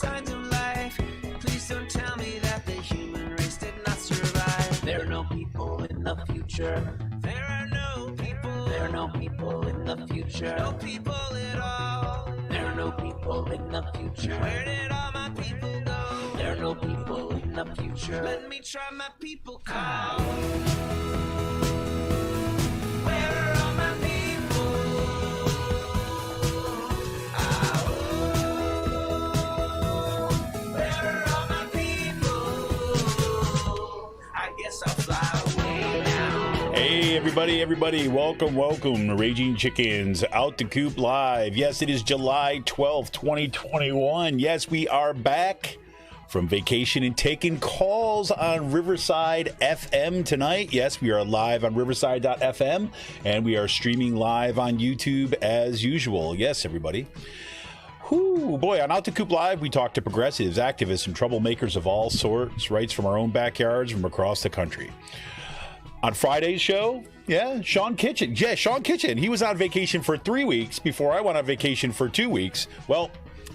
signs of life. Please don't tell me that the human race did not survive. There are no people in the future. There are no people. There are no people in the future. No people at all. There are no people in the future. Where did all my people go? There are no people in the future. Let me try my people call. Where are all my people? Where are all my people? I guess I'll fly away now. Hey, everybody, welcome to Raging Chickens Out the Coop Live. Yes, it is July 12th, 2021. Yes, we are back from vacation and taking calls on Riverside FM tonight. Yes, we are live on riverside.fm, and we are streaming live on YouTube as usual. Yes, everybody. Whoo, boy, on Out the Coop Live, we talk to progressives, activists, and troublemakers of all sorts, rights from our own backyards from across the country. On Friday's show, Sean Kitchen. Yeah, Sean Kitchen. He was on vacation for 3 weeks before I went on vacation for 2 weeks. Well,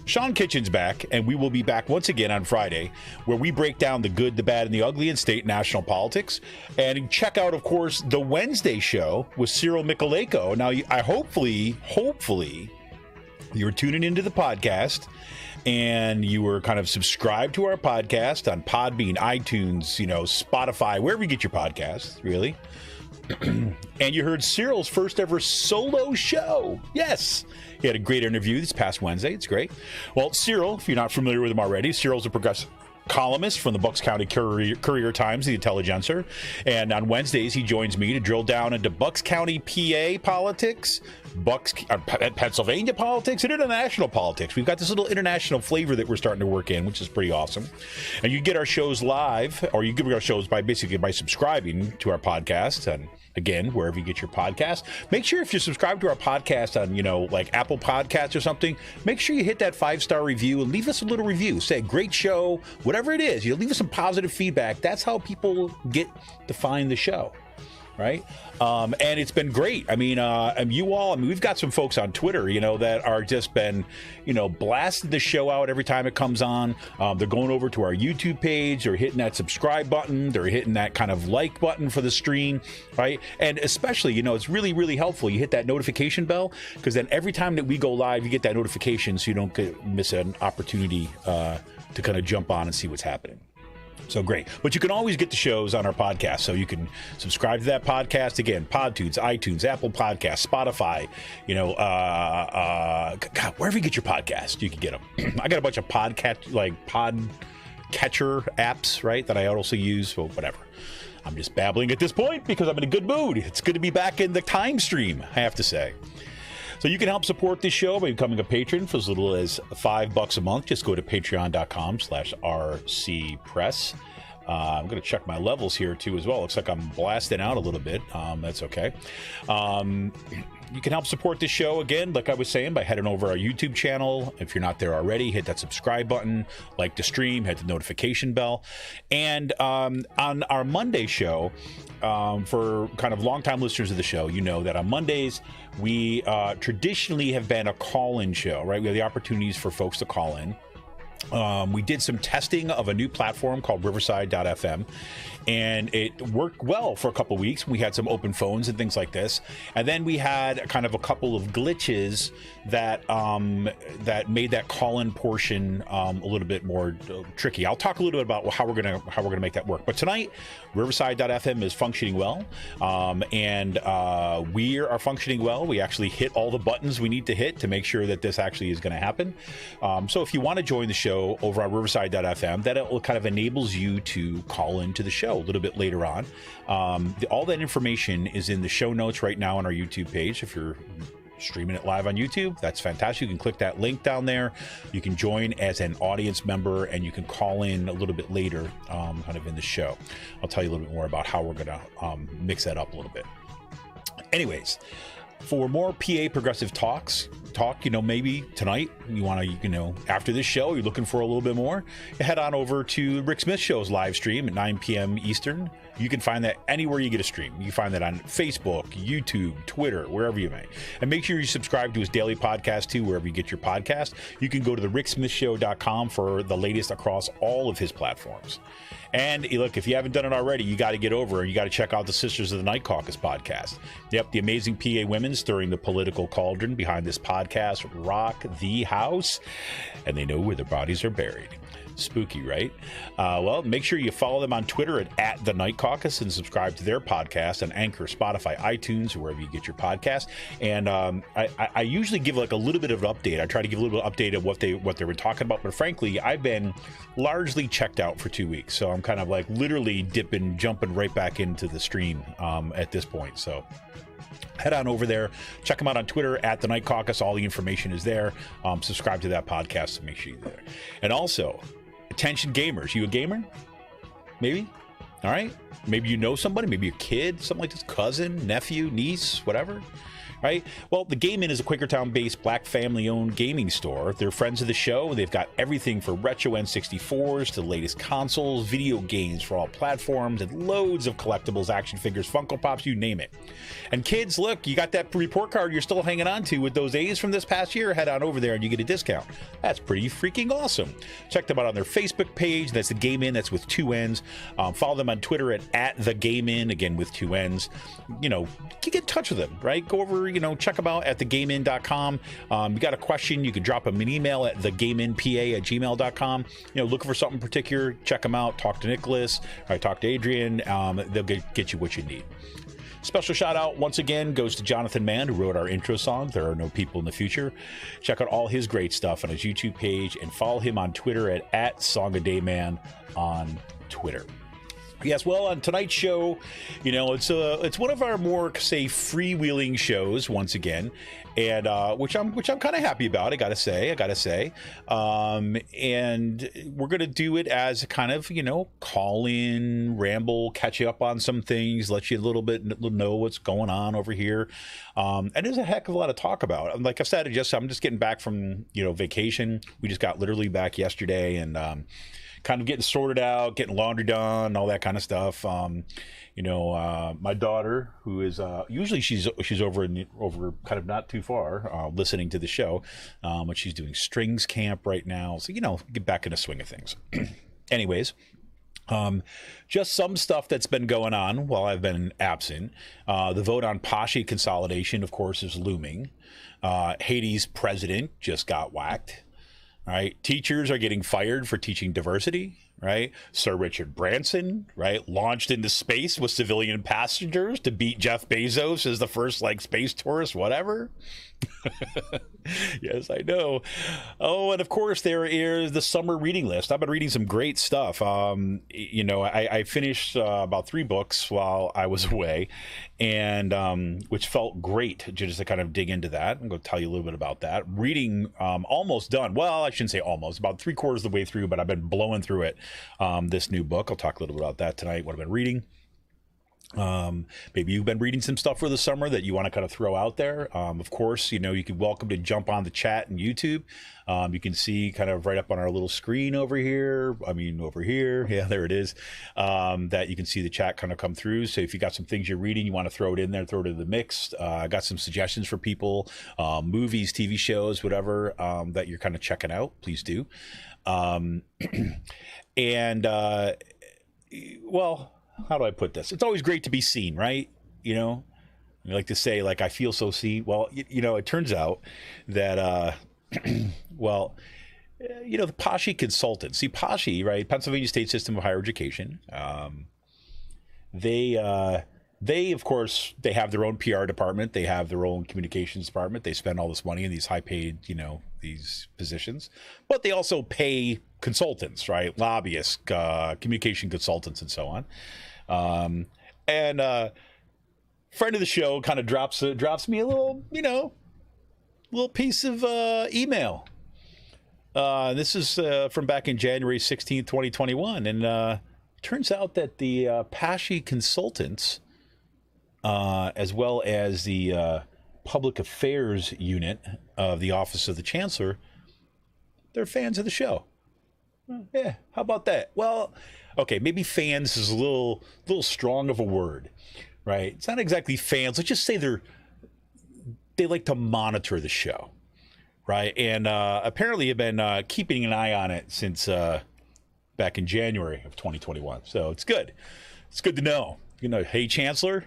Sean Kitchen's back, and we will be back once again on Friday, where we break down the good, the bad, and the ugly in state and national politics. And check out, of course, the Wednesday show with Cyril Michaleko. Now, I hopefully, you're tuning into the podcast, and you were kind of subscribed to our podcast on Podbean, iTunes, Spotify, wherever you get your podcasts, really. And you heard Cyril's first ever solo show. Yes. He had a great interview this past Wednesday. It's great. Well, Cyril, if you're not familiar with him already, Cyril's a progressive columnist from the Bucks County Courier Times, the Intelligencer. And on Wednesdays, he joins me to drill down into Bucks County, PA politics, Pennsylvania politics, and international politics. We've got this little international flavor that we're starting to work in, which is pretty awesome. And you get our shows live, or you get our shows by subscribing to our podcast. And again, wherever you get your podcast, make sure if you're subscribed to our podcast on, like Apple Podcasts or something, make sure you hit that 5-star review and leave us a little review. Say, great show, whatever it is. You leave us some positive feedback. That's how people get to find the show. Right. And it's been great. I mean, we've got some folks on Twitter, that are just been, blasting the show out every time it comes on. They're going over to our YouTube page. They're hitting that subscribe button. They're hitting that kind of like button for the stream. Right. And especially, it's really, really helpful. You hit that notification bell, because then every time that we go live, you get that notification so you don't miss an opportunity to kind of jump on and see what's happening. So great. But you can always get the shows on our podcast. So you can subscribe to that podcast. Again, PodTunes, iTunes, Apple Podcasts, Spotify, wherever you get your podcast, you can get them. I got a bunch of podcatcher apps, right, that I also use. So whatever. I'm just babbling at this point because I'm in a good mood. It's good to be back in the time stream, I have to say. So you can help support this show by becoming a patron for as little as $5 a month. Just go to patreon.com/rcpress. I'm going to check my levels here too as well. Looks like I'm blasting out a little bit. That's okay. You can help support this show, again, like I was saying, by heading over our YouTube channel. If you're not there already, hit that subscribe button, like the stream, hit the notification bell. And on our Monday show, for kind of longtime listeners of the show, you know that on Mondays, we traditionally have been a call-in show, right? We have the opportunities for folks to call in. We did some testing of a new platform called riverside.fm, and it worked well for a couple of weeks. We had some open phones and things like this, and then we had kind of a couple of glitches that that made that call-in portion a little bit more tricky. I'll talk a little bit about how we're gonna make that work. But tonight, riverside.fm is functioning well, and we are functioning well. We actually hit all the buttons we need to hit to make sure that this actually is going to happen. So if you want to join the show over on riverside.fm, that kind of enables you to call into the show a little bit later on. All that information is in the show notes right now on our YouTube page. If you're streaming it live on YouTube, that's fantastic. You can click that link down there. You can join as an audience member, and you can call in a little bit later, kind of in the show. I'll tell you a little bit more about how we're going to mix that up a little bit. Anyways, for more PA progressive talks, talk, maybe tonight you want to, after this show, you're looking for a little bit more, head on over to Rick Smith Show's live stream at 9 p.m. Eastern. You can find that anywhere you get a stream. You can find that on Facebook, YouTube, Twitter, wherever you may. And make sure you subscribe to his daily podcast too, wherever you get your podcast. You can go to the ricksmithshow.com for the latest across all of his platforms. And look, if you haven't done it already, you got to get over and you got to check out the Sisters of the Night Caucus podcast. Yep, the amazing PA women stirring the political cauldron behind this podcast rock the house, and they know where their bodies are buried. Spooky, right? Well, make sure you follow them on Twitter at The Night Caucus and subscribe to their podcast on Anchor, Spotify, iTunes, or wherever you get your podcast. And I usually give like a little bit of an update. I try to give a little bit of update of what they were talking about. But frankly, I've been largely checked out for 2 weeks. So I'm kind of like literally jumping right back into the stream at this point. So head on over there, check them out on Twitter at The Night Caucus. All the information is there. Subscribe to that podcast to make sure you're there. And also, attention gamers, you a gamer? Maybe? All right. Maybe you know somebody, maybe a kid, something like this, cousin, nephew, niece, whatever. Right? Well, the Game In is a Quakertown-based black family-owned gaming store. They're friends of the show. They've got everything from retro N64s to the latest consoles, video games for all platforms, and loads of collectibles, action figures, Funko Pops, you name it. And kids, look, you got that report card you're still hanging on to with those A's from this past year. Head on over there and you get a discount. That's pretty freaking awesome. Check them out on their Facebook page. That's the Game In. That's with 2 N's. Follow them on Twitter at the Game In, again with 2 N's. You get in touch with them, right? Go over, check them out at thegamein.com. You got a question, you can drop them an email at thegameinpa@gmail.com. Looking for something particular, check them out. Talk to Nicholas, or talk to Adrian. They'll get you what you need. Special shout out once again goes to Jonathan Mann, who wrote our intro song, There Are No People in the Future. Check out all his great stuff on his YouTube page and follow him on Twitter at SongADayMan on Twitter. Yes, well, on tonight's show, it's one of our more, say, freewheeling shows once again, and which I'm kind of happy about. I gotta say, and we're gonna do it as a kind of call in, ramble, catch you up on some things, let you a little bit know what's going on over here, and there's a heck of a lot to talk about. Like I said, I'm just getting back from vacation. We just got literally back yesterday, and kind of getting sorted out, getting laundry done, all that kind of stuff. My daughter, who is usually she's over kind of not too far, listening to the show, but she's doing strings camp right now, so get back in the swing of things. Anyways, just some stuff that's been going on while I've been absent. The vote on PASSHE consolidation, of course, is looming. Haiti's president just got whacked. Right, teachers are getting fired for teaching diversity. Right, Sir Richard Branson, right, launched into space with civilian passengers to beat Jeff Bezos as the first space tourist, whatever. Yes, I know. Oh, and of course there is the summer reading list. I've been reading some great stuff. I finished about 3 books while I was away, and which felt great just to kind of dig into that. I'm going to tell you a little bit about that. Reading almost done. Well, I shouldn't say almost, about 3/4 of the way through, but I've been blowing through it. This new book. I'll talk a little bit about that tonight, what I've been reading. Maybe you've been reading some stuff for the summer that you want to kind of throw out there. Of course, you're welcome to jump on the chat and YouTube. You can see kind of right up on our little screen over here. Yeah, there it is. That you can see the chat kind of come through. So if you got some things you're reading, you want to throw it in there, throw it in the mix. I got some suggestions for people, movies, TV shows, whatever, that you're kind of checking out. Please do. Well, how do I put this? It's always great to be seen, right? You like to say, I feel so seen. Well, it turns out that, the PASSHE consultants. See, PASSHE, right? Pennsylvania State System of Higher Education. They, of course, they have their own PR department. They have their own communications department. They spend all this money in these high-paid, these positions. But they also pay consultants, right? Lobbyists, communication consultants, and so on. Friend of the show kind of drops me a little, little piece of email. This is from back in January 16th, 2021. And turns out that the PASSHE consultants, as well as the public affairs unit of the Office of the Chancellor, they're fans of the show. Yeah, how about that? Well, okay, maybe fans is a little strong of a word, right? It's not exactly fans. Let's just say they like to monitor the show, right? And apparently have been keeping an eye on it since back in January of 2021. So it's good. It's good to know. You know, hey, Chancellor.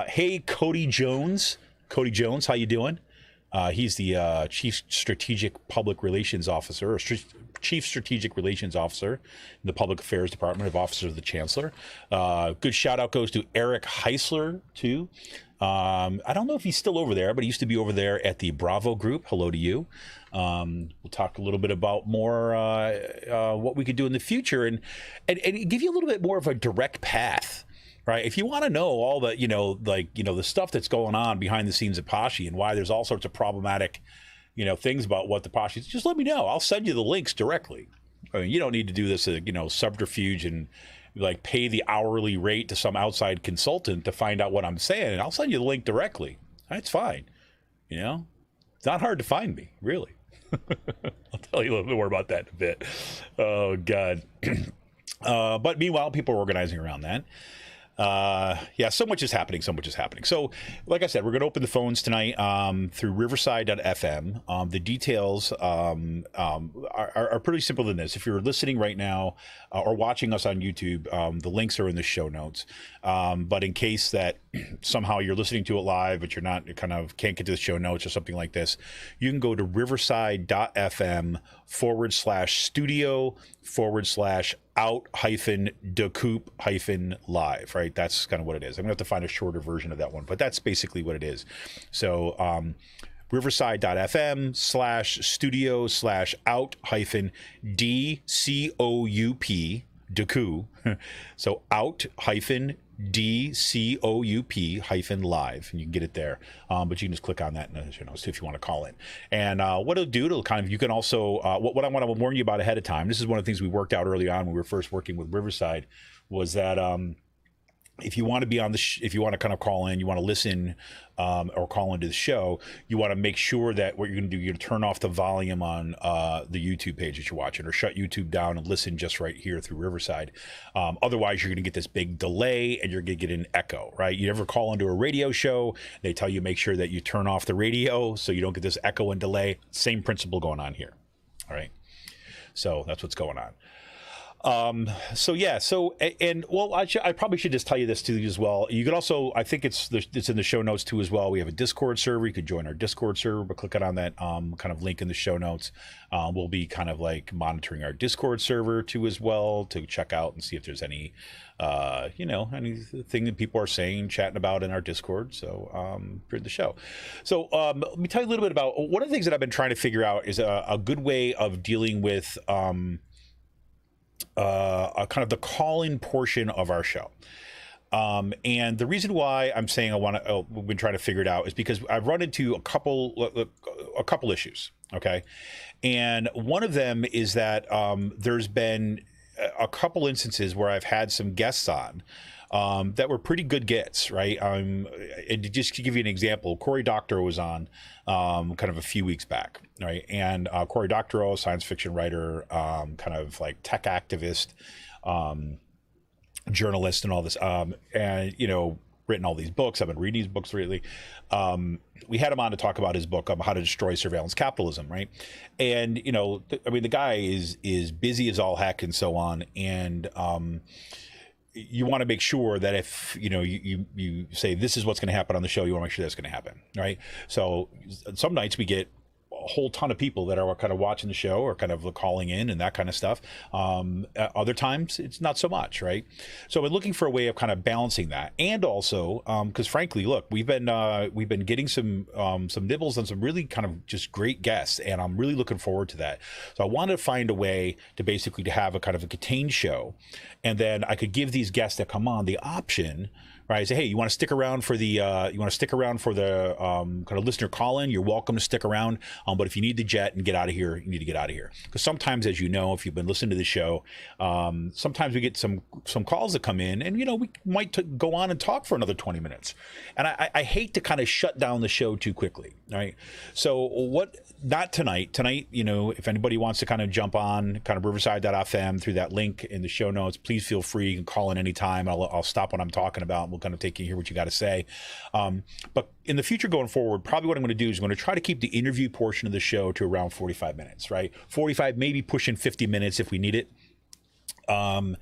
Hey, Cody Jones. Cody Jones, how you doing? He's the Chief Strategic Public Relations Officer, or Chief Strategic Relations Officer in the Public Affairs Department of Office of the Chancellor. Good shout out goes to Eric Heisler, too. I don't know if he's still over there, but he used to be over there at the Bravo Group. Hello to you. We'll talk a little bit about more what we could do in the future and give you a little bit more of a direct path. Right. If you want to know all the, the stuff that's going on behind the scenes at PASSHE and why there's all sorts of problematic, things about what the PASSHE is, just let me know. I'll send you the links directly. I mean, you don't need to do this, subterfuge and like pay the hourly rate to some outside consultant to find out what I'm saying. And I'll send you the link directly. That's fine. It's not hard to find me, really. I'll tell you a little bit more about that in a bit. Oh, God. But meanwhile, people are organizing around that. So much is happening. So, like I said, we're going to open the phones tonight through riverside.fm. The details are pretty simple than this. If you're listening right now or watching us on YouTube, the links are in the show notes. But in case that somehow you're listening to it live, but you can't get to the show notes or something like this, you can go to riverside.fm /studio /out-decoup-live, right? That's kind of what it is. I'm gonna have to find a shorter version of that one, but that's basically what it is. So riverside.fm /studio /out-DCOUP Decoup. So out-DCOUP-live, and you can get it there. But you can just click on that in the show notes if you want to call in. And what it'll do, you can also, what I want to warn you about ahead of time, this is one of the things we worked out early on when we were first working with Riverside, was that if you want to be on if you want to kind of call in, you want to listen or call into the show, you want to make sure that what you're going to do, you're going to turn off the volume on the YouTube page that you're watching, or shut YouTube down and listen just right here through Riverside. Otherwise, you're going to get this big delay and you're going to get an echo, right? You ever call into a radio show, they tell you make sure that you turn off the radio so you don't get this echo and delay. Same principle going on here. All right. So that's what's going on. I probably should just tell you this too as well. You could also, I think it's in the show notes too as well. We have a Discord server. You could join our Discord server by clicking on that kind of link in the show notes. We'll be kind of like monitoring our Discord server too as well, to check out and see if there's any anything that people are saying, chatting about in our Discord. So for the show. So let me tell you a little bit about one of the things that I've been trying to figure out is a good way of dealing with kind of the call-in portion of our show. And the reason why I'm saying we've been trying to figure it out is because I've run into a couple issues. Okay. And one of them is that there's been a couple instances where I've had some guests on that were pretty good gets, right? And just to give you an example, Cory Doctorow was on kind of a few weeks back, right? And Cory Doctorow, science fiction writer, kind of like tech activist, journalist, and all this, and written all these books. I've been reading these books lately. We had him on to talk about his book, How to Destroy Surveillance Capitalism, right? And the guy is busy as all heck and so on, and you want to make sure that if you say this is what's going to happen on the show, you want to make sure that's going to happen, right? So some nights we get a whole ton of people that are kind of watching the show or kind of calling in and that kind of stuff. Other times it's not so much, right? So we're looking for a way of kind of balancing that, and also because frankly, look, we've been getting some nibbles on some really kind of just great guests, and I'm really looking forward to that. So I wanted to find a way to basically to have a kind of a contained show, and then I could give these guests that come on the option, right? I say, hey, you want to stick around for the kind of listener call-in? You're welcome to stick around. But if you need to jet and get out of here, you need to get out of here. Because sometimes, as you know, if you've been listening to the show, sometimes we get some calls that come in, and we might go on and talk for another 20 minutes. And I hate to kind of shut down the show too quickly, right? So not tonight. Tonight, if anybody wants to kind of jump on kind of riverside.fm through that link in the show notes, please feel free. You can call in anytime. I'll stop what I'm talking about, and we'll kind of take you hear what you got to say. But in the future going forward, probably what I'm going to do is I'm going to try to keep the interview portion of the show to around 45 minutes, right? 45, maybe pushing 50 minutes if we need it. And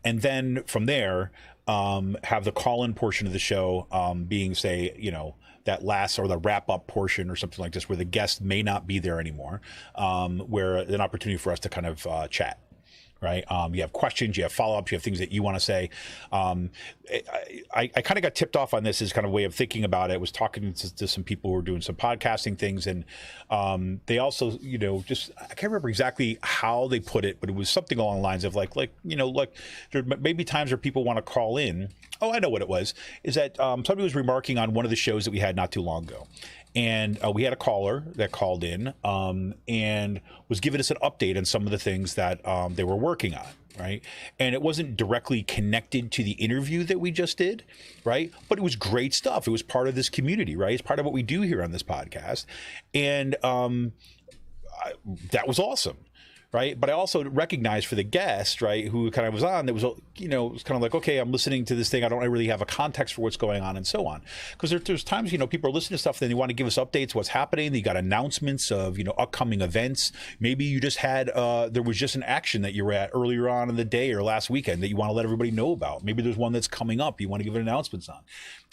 then from there, have the call-in portion of the show being, say, that last or the wrap-up portion or something like this, where the guest may not be there anymore, where an opportunity for us to kind of chat. Right. You have questions, you have follow-ups, you have things that you want to say. I kind of got tipped off on this as kind of way of thinking about it. I was talking to some people who were doing some podcasting things, and they also, I can't remember exactly how they put it, but it was something along the lines of like there may be times where people want to call in. Oh, I know what it was. Is that somebody was remarking on one of the shows that we had not too long ago. And we had a caller that called in and was giving us an update on some of the things that they were working on, right? And it wasn't directly connected to the interview that we just did, right? But it was great stuff. It was part of this community, right? It's part of what we do here on this podcast. And that was awesome. Right. But I also recognized for the guest, right, who kind of was on, there was, it was kind of like, okay, I'm listening to this thing. I don't really have a context for what's going on and so on. Because there's times, people are listening to stuff, then they want to give us updates, what's happening. You got announcements of, upcoming events. Maybe you just had, there was just an action that you were at earlier on in the day or last weekend that you want to let everybody know about. Maybe there's one that's coming up you want to give announcements on.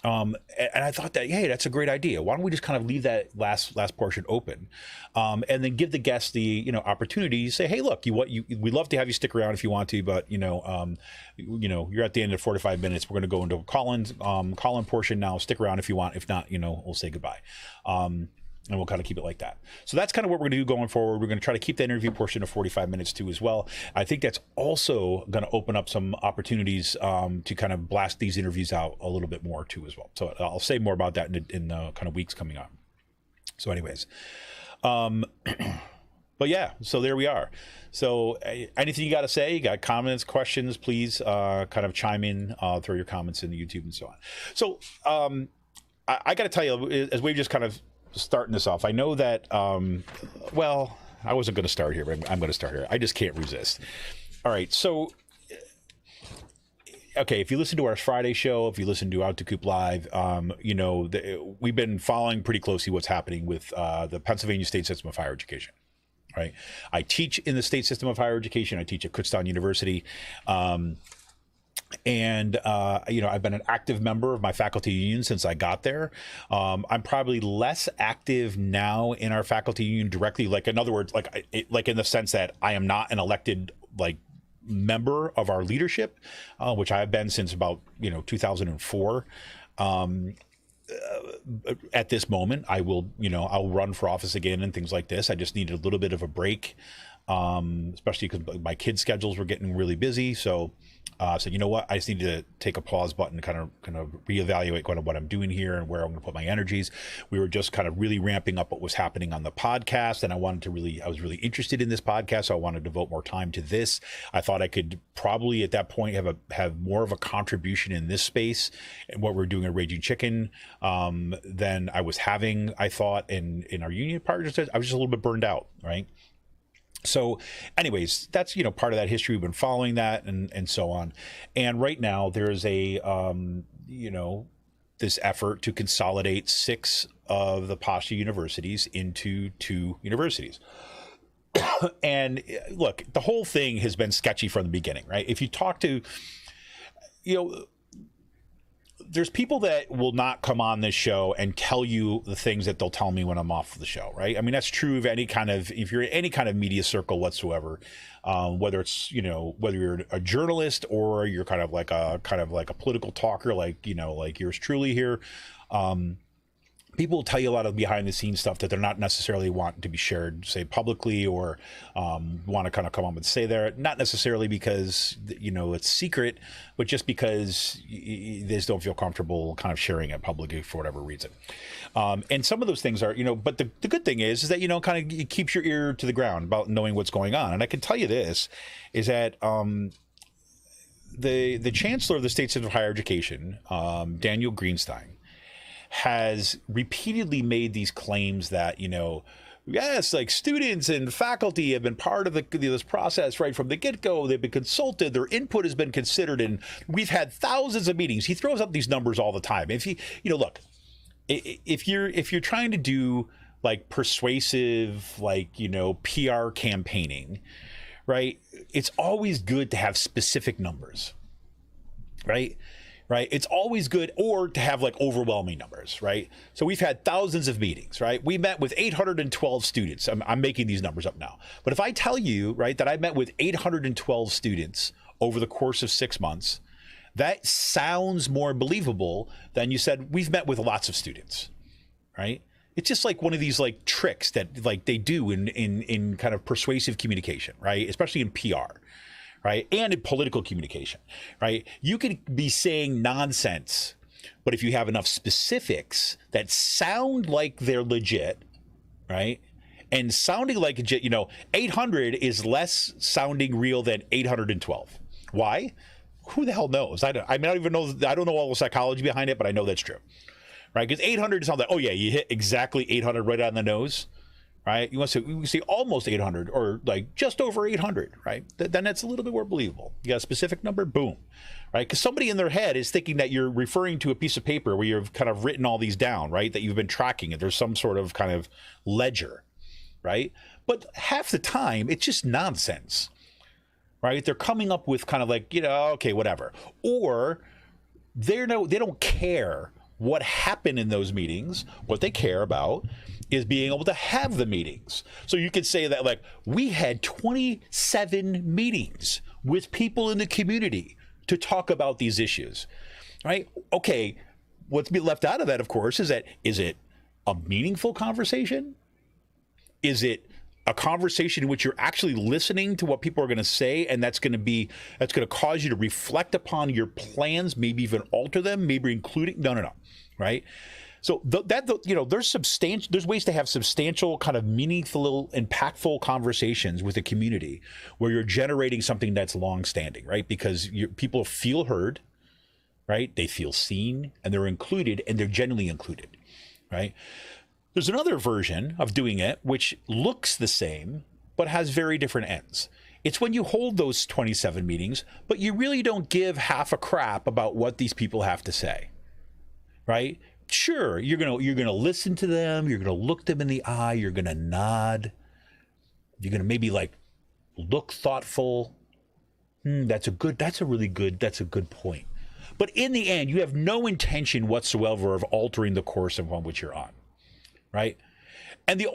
And I thought that, hey, that's a great idea. Why don't we just kind of leave that last portion open, and then give the guests the opportunity to say, hey, look, we'd love to have you stick around if you want to, but you're at the end of 45 minutes. We're going to go into a call-in portion now. Stick around if you want. If not, we'll say goodbye. And we'll kind of keep it like that. So that's kind of what we're going to do going forward. We're going to try to keep the interview portion of 45 minutes too as well. I think that's also going to open up some opportunities to kind of blast these interviews out a little bit more too as well. So I'll say more about that in the kind of weeks coming up. So anyways, but yeah, so there we are. So anything you got to say, you got comments, questions, please kind of chime in, throw your comments in the YouTube and so on. So I got to tell you, as we've just kind of starting this off, I know that well, I wasn't going to start here, but I'm going to start here. I just can't resist. All right, so okay, if you listen to our Friday show, if you listen to Out to Coop Live, we've been following pretty closely what's happening with the Pennsylvania State System of Higher Education. Right, I teach in the state system of higher education. I teach at Kutztown University. And I've been an active member of my faculty union since I got there. I'm probably less active now in our faculty union directly. Like, in other words, like in the sense that I am not an elected member of our leadership, which I have been since about 2004. At this moment, I'll run for office again and things like this. I just needed a little bit of a break, especially because my kids' schedules were getting really busy. So you know what? I just need to take a pause button, kind of reevaluate kind of what I'm doing here and where I'm going to put my energies. We were just kind of really ramping up what was happening on the podcast, and I was really interested in this podcast, so I wanted to devote more time to this. I thought I could probably at that point have more of a contribution in this space and what we're doing at Raging Chicken than I was having. I thought in our union partners, I was just a little bit burned out, right? So anyways, that's, part of that history. We've been following that and so on. And right now there's a, this effort to consolidate 6 of the PASSHE universities into 2 universities. And look, the whole thing has been sketchy from the beginning, right? If you talk to, there's people that will not come on this show and tell you the things that they'll tell me when I'm off the show, right? I mean, that's true of if you're in any kind of media circle whatsoever, whether it's, whether you're a journalist or you're kind of like a political talker, like yours truly here. people will tell you a lot of behind the scenes stuff that they're not necessarily wanting to be shared, say publicly, or want to kind of come up and say there, not necessarily because, you know, it's secret, but just because they just don't feel comfortable kind of sharing it publicly for whatever reason. And some of those things are, you know, but the good thing is that, you know, kind of it keeps your ear to the ground about knowing what's going on. And I can tell you this, is that the Chancellor of the State Center of Higher Education, Daniel Greenstein, has repeatedly made these claims that, you know, yes, like students and faculty have been part of this process right from the get-go. They've been consulted, their input has been considered, and we've had thousands of meetings. He throws up these numbers all the time. If you know, look, if you're trying to do like persuasive, like, you know, PR campaigning, right, it's always good to have specific numbers, right? Right. It's always good, or to have like overwhelming numbers. Right. So we've had thousands of meetings. Right. We met with 812 students. I'm making these numbers up now. But if I tell you, right, that I met with 812 students over the course of 6 months, that sounds more believable than you said we've met with lots of students. Right. It's just like one of these like tricks that like they do in kind of persuasive communication. Right. Especially in PR. Right, and in political communication, right? You could be saying nonsense, but if you have enough specifics that sound like they're legit, right, and sounding like legit, you know, 800 is less sounding real than 812. Why? Who the hell knows? I don't even know. I don't know all the psychology behind it, but I know that's true, right? Because 800 sounds like, oh yeah, you hit exactly 800 right on the nose. Right, you want to say almost 800 or like just over 800, right? Then that's a little bit more believable. You got a specific number, boom, right? Because somebody in their head is thinking that you're referring to a piece of paper where you've kind of written all these down, right? That you've been tracking it. There's some sort of kind of ledger, right? But half the time, it's just nonsense, right? They're coming up with kind of like, you know, okay, whatever, or they don't care what happened in those meetings. What they care about is being able to have the meetings. So you could say that, like, we had 27 meetings with people in the community to talk about these issues, right? Okay, what's been left out of that, of course, is it a meaningful conversation? Is it a conversation in which you're actually listening to what people are going to say, and that's going to cause you to reflect upon your plans, maybe even alter them, maybe including no, right? So there's ways to have substantial, kind of meaningful, impactful conversations with the community where you're generating something that's long-standing, right? Because people feel heard, right? They feel seen, and they're included, and they're genuinely included, right? There's another version of doing it which looks the same but has very different ends. It's when you hold those 27 meetings, but you really don't give half a crap about what these people have to say, right? Sure, you're gonna listen to them, you're gonna look them in the eye, you're gonna nod, you're gonna maybe like look thoughtful. That's a good point. But in the end, you have no intention whatsoever of altering the course of on which you're on, right? And the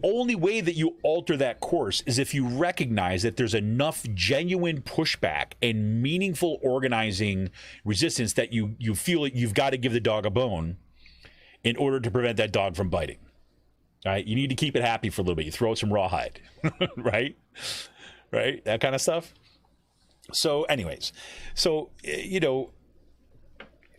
only way that you alter that course is if you recognize that there's enough genuine pushback and meaningful organizing resistance that you feel like you've got to give the dog a bone in order to prevent that dog from biting. Right? You need to keep it happy for a little bit. You throw it some rawhide, right? Right? That kind of stuff. So anyways, you know,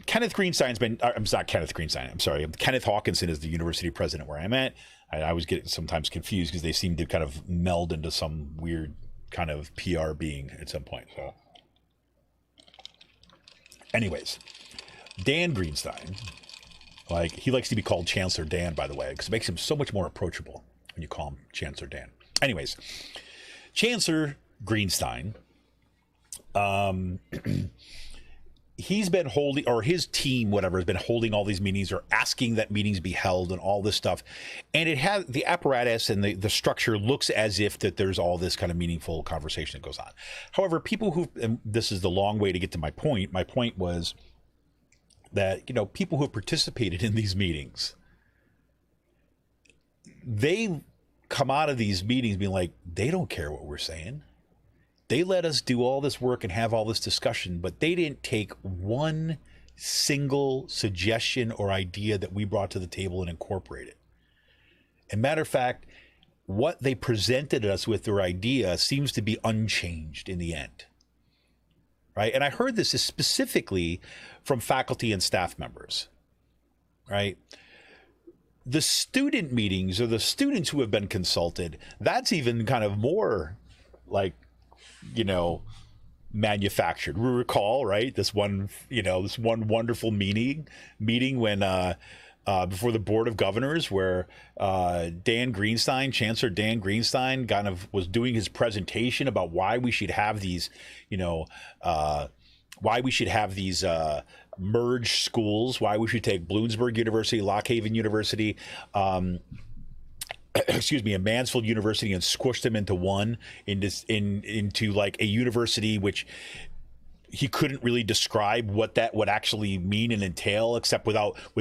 Kenneth Greenstein's been, I'm not Kenneth Greenstein, I'm sorry. Kenneth Hawkinson is the university president where I'm at. I was getting sometimes confused because they seem to kind of meld into some weird kind of PR being at some point. So anyways, Dan Greenstein, like, he likes to be called Chancellor Dan, by the way, because it makes him so much more approachable when you call him Chancellor Dan. Anyways, Chancellor Greenstein, he's been holding, or his team, whatever, has been holding all these meetings or asking that meetings be held and all this stuff. And it has the apparatus and the structure looks as if that there's all this kind of meaningful conversation that goes on. However, people who, and this is the long way to get to my point. My point was that, you know, people who have participated in these meetings, they come out of these meetings being like, they don't care what we're saying. They let us do all this work and have all this discussion, but they didn't take one single suggestion or idea that we brought to the table and incorporated. And matter of fact, what they presented us with, their idea, seems to be unchanged in the end. Right? And I heard this specifically from faculty and staff members. Right? The student meetings, or the students who have been consulted, that's even kind of more like, manufactured. We recall, right, this one wonderful meeting when before the Board of Governors, where Chancellor Dan Greenstein kind of was doing his presentation about why we should have these, merged schools, why we should take Bloomsburg University, Lock Haven University, and Mansfield University, and squish them into one, into like a university which he couldn't really describe what that would actually mean and entail, except with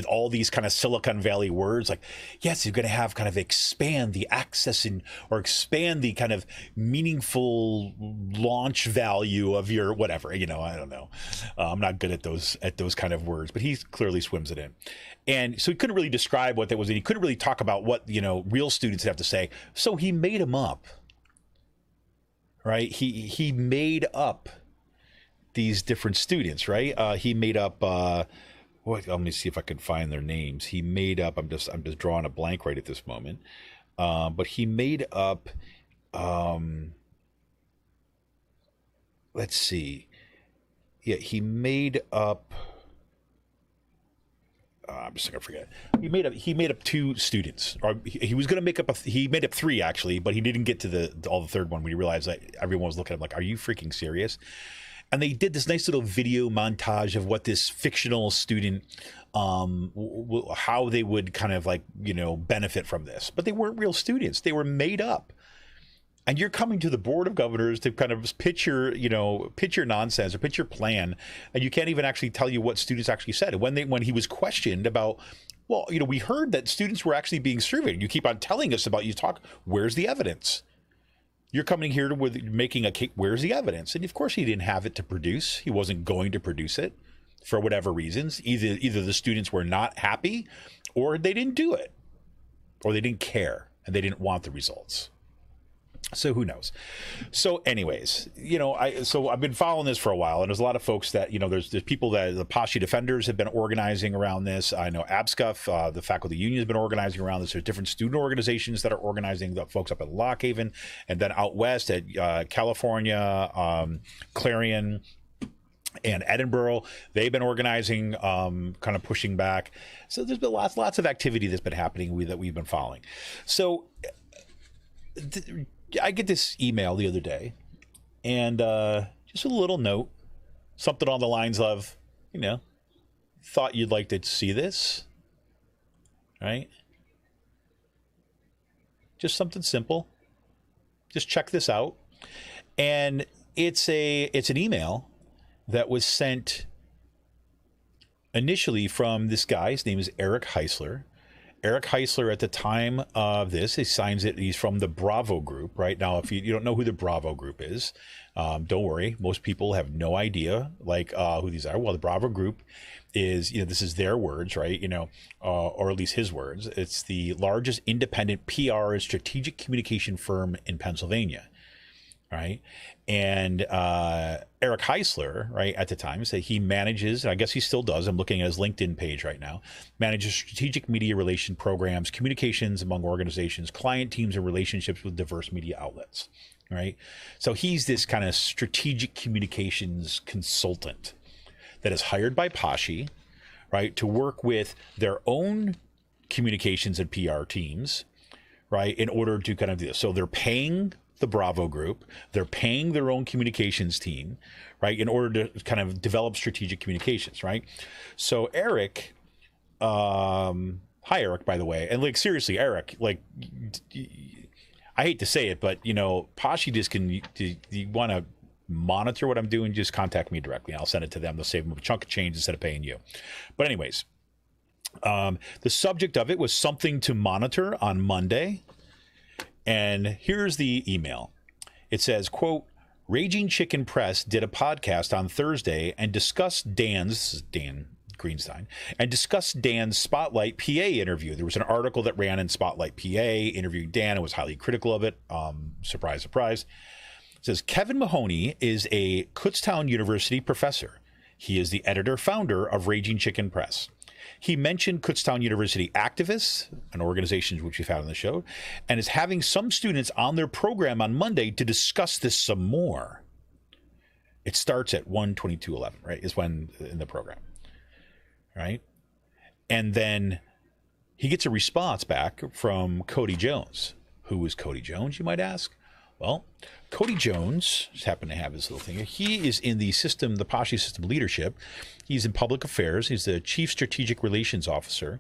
all these kind of Silicon Valley words, like, yes, you're going to have kind of expand the access or expand the kind of meaningful launch value of your whatever, I don't know. I'm not good at those kind of words, but he clearly swims it in. And so he couldn't really describe what that was. And he couldn't really talk about what, real students have to say. So he made them up, right? He made up these different students, right? He made up, let me see if I can find their names. He made up, I'm just drawing a blank right at this moment. But he made up, let's see. Yeah, he made up, I'm just gonna forget. He made up two students, or he was gonna make up he made up three actually, but he didn't get to the third one when he realized that everyone was looking at him like, are you freaking serious? And they did this nice little video montage of what this fictional student, how they would kind of like, benefit from this. But they weren't real students. They were made up. And you're coming to the Board of Governors to kind of pitch your nonsense or pitch your plan, and you can't even actually tell you what students actually said. And when he was questioned about, well, we heard that students were actually being surveyed. You keep on telling us about, where's the evidence? You're coming here with making a case. Where's the evidence? And of course, he didn't have it to produce. He wasn't going to produce it for whatever reasons. Either the students were not happy, or they didn't do it, or they didn't care and they didn't want the results. So who knows? So anyways, I've been following this for a while, and there's a lot of folks that, there's people that the PASSHE defenders have been organizing around this. I know ABSCUF, the faculty union, has been organizing around this. There's different student organizations that are organizing, the folks up at Lock Haven, and then out west at California, Clarion, and Edinburgh, they've been organizing, kind of pushing back. So there's been lots of activity that's been happening that we've been following. So I get this email the other day, and just a little note, something on the lines of, thought you'd like to see this, right? Just something simple. Just check this out. And it's an email that was sent initially from this guy. His name is Eric Heisler. Eric Heisler, at the time of this, he signs it. He's from the Bravo Group. Right now, if you don't know who the Bravo Group is, don't worry. Most people have no idea who these are. Well, the Bravo Group is, this is their words, right? Or at least his words. It's the largest independent PR and strategic communication firm in Pennsylvania. Right. And Eric Heisler, right, at the time, said he manages, I guess he still does, I'm looking at his LinkedIn page right now, manages strategic media relation programs, communications among organizations, client teams, and relationships with diverse media outlets. Right. So he's this kind of strategic communications consultant that is hired by PASSHE, right, to work with their own communications and PR teams, right, in order to kind of do this. So they're paying the Bravo Group, they're paying their own communications team, right, in order to kind of develop strategic communications, right? So Eric, hi Eric, by the way, and seriously, Eric, I hate to say it, but PASSHE just you want to monitor what I'm doing, just contact me directly. I'll send it to them. They'll save them a chunk of change instead of paying you. But anyways, the subject of it was something to monitor on Monday. And here's the email. It says, quote, Raging Chicken Press did a podcast on Thursday and discussed Dan Greenstein, and discussed Dan's Spotlight PA interview. There was an article that ran in Spotlight PA interviewing Dan and was highly critical of it. Surprise, surprise. It says, Kevin Mahoney is a Kutztown University professor. He is the editor-founder of Raging Chicken Press. He mentioned Kutztown University activists, an organization which we've had on the show, and is having some students on their program on Monday to discuss this some more. It starts at 1:22:11, right, is when in the program, right? And then he gets a response back from Cody Jones. Who is Cody Jones, you might ask? Well, Cody Jones just happened to have his little thing. He is in the system, the PASSHE system leadership. He's in public affairs. He's the chief strategic relations officer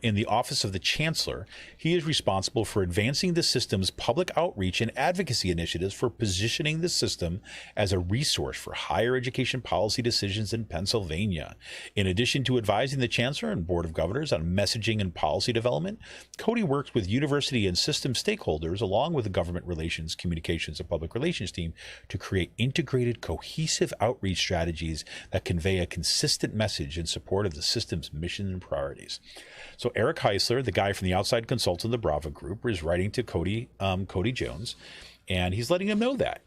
in the office of the chancellor. He is responsible for advancing the system's public outreach and advocacy initiatives for positioning the system as a resource for higher education policy decisions in Pennsylvania. In addition to advising the chancellor and board of governors on messaging and policy development, Cody works with university and system stakeholders along with the government relations, communications, and public relations team to create integrated, cohesive outreach strategies that convey a consistent message in support of the system's mission and priorities. So Eric Heisler, the guy from the outside consultant, the Bravo Group, is writing to Cody Jones, and he's letting him know that.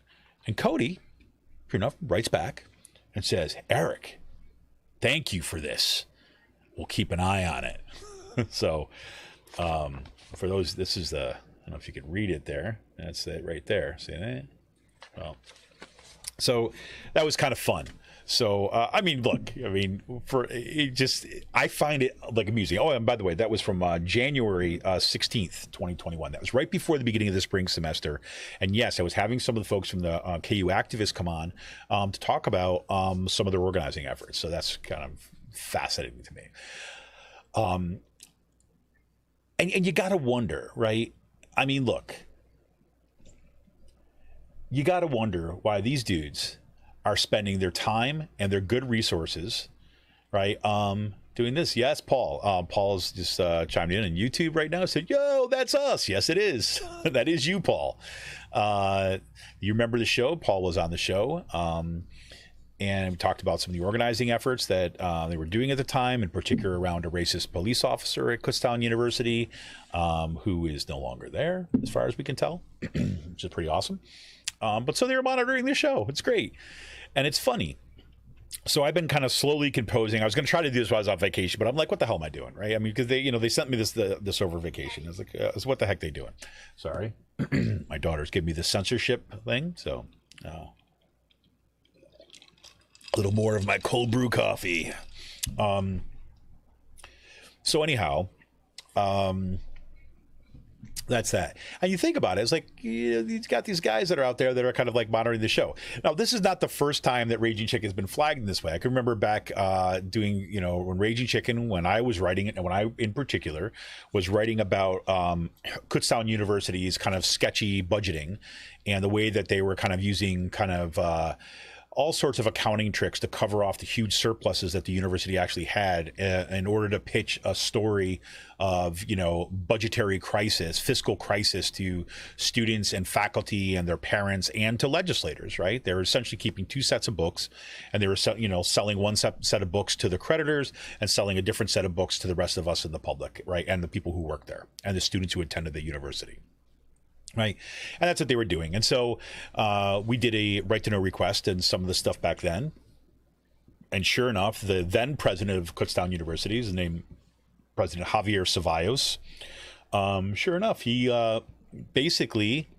And Cody, sure enough, writes back and says, Eric, thank you for this. We'll keep an eye on it. So for those, this is the, I don't know if you can read it there. That's it right there. See that? Well, so that was kind of fun. So, I mean, look, I mean, for it just, I find it like amusing. Oh, and by the way, that was from January 16th, 2021. That was right before the beginning of the spring semester. And yes, I was having some of the folks from the KU activists come on to talk about some of their organizing efforts. So that's kind of fascinating to me. And you got to wonder, right? I mean, look, you got to wonder why these dudes are spending their time and their good resources, right, doing this. Yes, Paul. Paul's just chimed in on YouTube right now. Said, yo, that's us. Yes, it is. That is you, Paul. You remember the show? Paul was on the show. And we talked about some of the organizing efforts that they were doing at the time, in particular around a racist police officer at Kutztown University, who is no longer there, as far as we can tell, which is pretty awesome. But so they were monitoring the show. It's great. And it's funny. So I've been kind of slowly composing. I was going to try to do this while I was on vacation, but I'm like, what the hell am I doing? Right. I mean, because they sent me this over vacation. I was like, so what the heck they doing? Sorry. My daughters give me the censorship thing. So a little more of my cold brew coffee. So anyhow, that's that. And you think about it, it's like, you've got these guys that are out there that are kind of like monitoring the show. Now, this is not the first time that Raging Chicken has been flagged in this way. I can remember back doing, when Raging Chicken, when I was writing it, and when I, in particular, was writing about Kutztown University's kind of sketchy budgeting and the way that they were kind of using kind of all sorts of accounting tricks to cover off the huge surpluses that the university actually had in order to pitch a story of, budgetary crisis, fiscal crisis to students and faculty and their parents and to legislators, right? They were essentially keeping two sets of books, and they were, selling one set of books to the creditors and selling a different set of books to the rest of us in the public, right? And the people who work there and the students who attended the university. Right. And that's what they were doing. And so we did a right to know request and some of the stuff back then. And sure enough, the then president of Kutztown University is named President Javier Ceballos. Sure enough, he basically,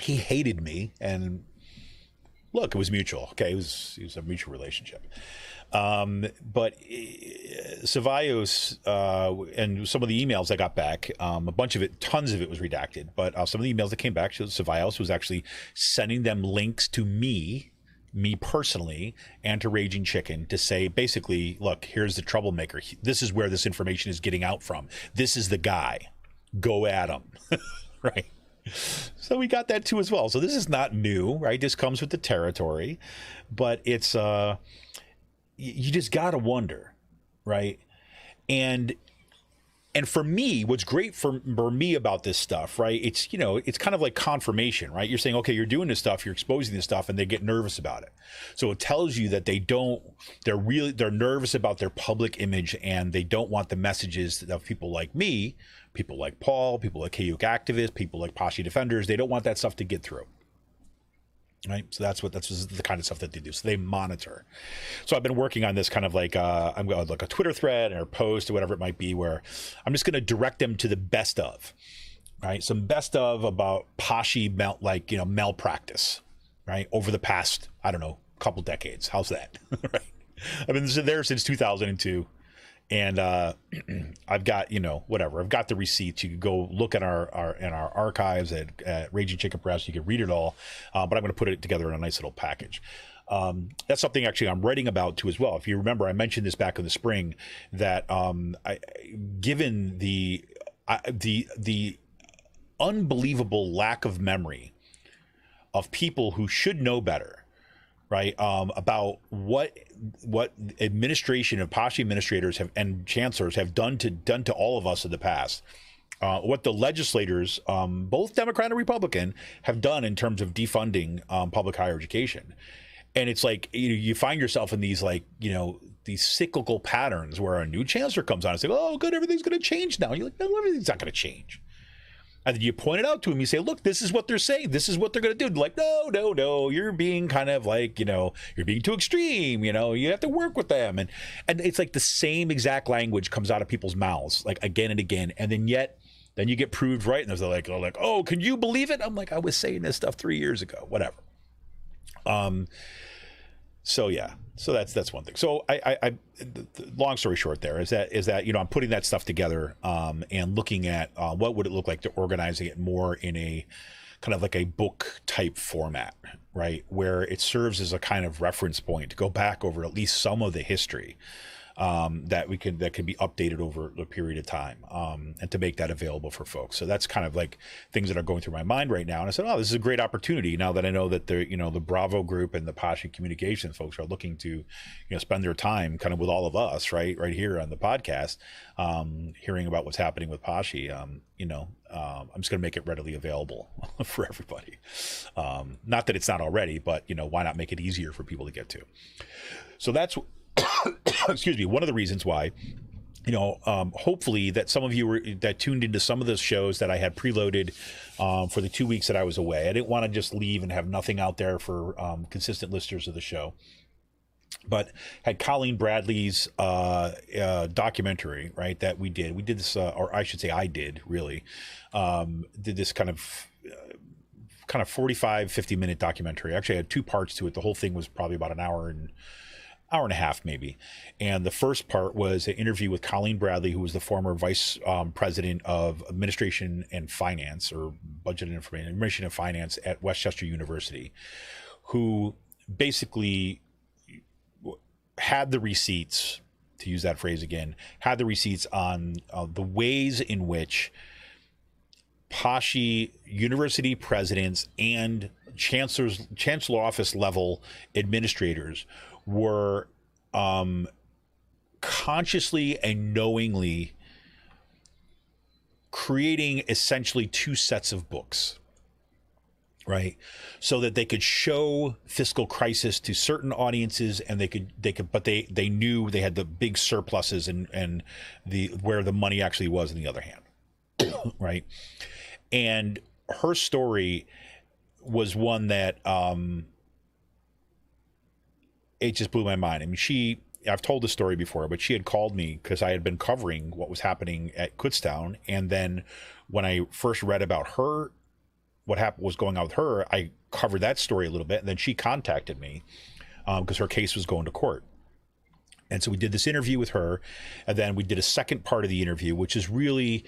he hated me. And look, it was mutual. Okay. It was a mutual relationship. But Ceballos and some of the emails I got back, a bunch of it, tons of it was redacted, but some of the emails that came back showed Ceballos was actually sending them links to me personally, and to Raging Chicken to say, basically, look, here's the troublemaker. This is where this information is getting out from. This is the guy. Go at him. Right. So we got that too as well. So this is not new, right? This comes with the territory, but it's, you just got to wonder, right? And And for me, what's great for me about this stuff, right? It's, you know, it's kind of like confirmation, right? You're saying, okay, you're doing this stuff, you're exposing this stuff, and they get nervous about it. So it tells you that they're nervous about their public image, and they don't want the messages of people like me, people like Paul, people like KUK activists, people like PASSHE defenders. They don't want that stuff to get through. Right. So that's the kind of stuff that they do. So they monitor. So I've been working on this kind of like I'm going like a Twitter thread or a post or whatever it might be, where I'm just going to direct them to the best of, right? Some best of about PASSHE malpractice, right? Over the past, I don't know, couple decades. How's that? Right. I've been there since 2002. And I've got, you know, whatever. I've got the receipts. You can go look at our archives at Raging Chicken Press. You can read it all. But I'm going to put it together in a nice little package. That's something actually I'm writing about too as well. If you remember, I mentioned this back in the spring that given the unbelievable lack of memory of people who should know better, right, about what administration and PASSHE administrators and chancellors have done to all of us in the past, what the legislators, both Democrat and Republican, have done in terms of defunding public higher education. And it's like you find yourself in these, like, you know, these cyclical patterns where a new chancellor comes on and says, oh, good, everything's going to change now. You're like, no, everything's not going to change. And then you point it out to him. You say, look, this is what they're saying. This is what they're going to do. Like, no, you're being kind of like, you know, you're being too extreme. You know, you have to work with them. And it's like the same exact language comes out of people's mouths, like again and again. And then you get proved right. And they're like, oh, can you believe it? I'm like, I was saying this stuff 3 years ago, whatever. So yeah, so that's one thing. So I long story short, there is that you know, I'm putting that stuff together and looking at what would it look like to organizing it more in a kind of like a book type format, right, where it serves as a kind of reference point to go back over at least some of the history that can be updated over a period of time, and to make that available for folks. So that's kind of like things that are going through my mind right now. And I said, oh, this is a great opportunity now that I know that the Bravo group and the PASSHE communications folks are looking to, you know, spend their time kind of with all of us right here on the podcast, hearing about what's happening with PASSHE. I'm just going to make it readily available for everybody. Not that it's not already, but, you know, why not make it easier for people to get to? So that's excuse me, one of the reasons why, you know, hopefully that some of you that tuned into some of the shows that I had preloaded for the 2 weeks that I was away. I didn't want to just leave and have nothing out there for consistent listeners of the show. But had Colleen Bradley's documentary, right, that we did this, or I should say I did really, did this kind of 45, 50-minute documentary. Actually, I had two parts to it. The whole thing was probably about an hour and a half maybe. And the first part was an interview with Colleen Bradley, who was the former vice president of administration and finance, or budget and information and finance at Westchester University, who basically had the receipts, to use that phrase again, had the receipts on the ways in which PASSHE university presidents and chancellor office level administrators were consciously and knowingly creating essentially two sets of books, right, so that they could show fiscal crisis to certain audiences, and but they knew they had the big surpluses and the where the money actually was on the other hand. Right. And her story was one that it just blew my mind. I mean, I've told this story before, but she had called me because I had been covering what was happening at Kutztown. And then when I first read about her, what was going on with her, I covered that story a little bit. And then she contacted me because her case was going to court. And so we did this interview with her. And then we did a second part of the interview, which is really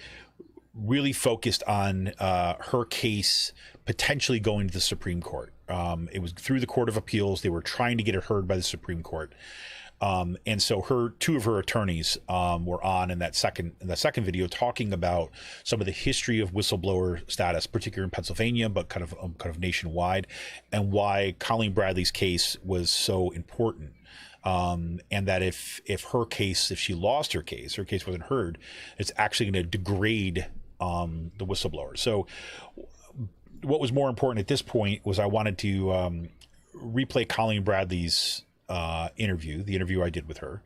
focused on her case potentially going to the Supreme Court. It was through the Court of Appeals. They were trying to get it heard by the Supreme Court. And so two of her attorneys were on in the second video talking about some of the history of whistleblower status, particularly in Pennsylvania, but kind of nationwide, and why Colleen Bradley's case was so important. and that if she lost her case wasn't heard, it's actually going to degrade the whistleblower. So what was more important at this point was I wanted to replay Colleen Bradley's interview, the interview I did with her.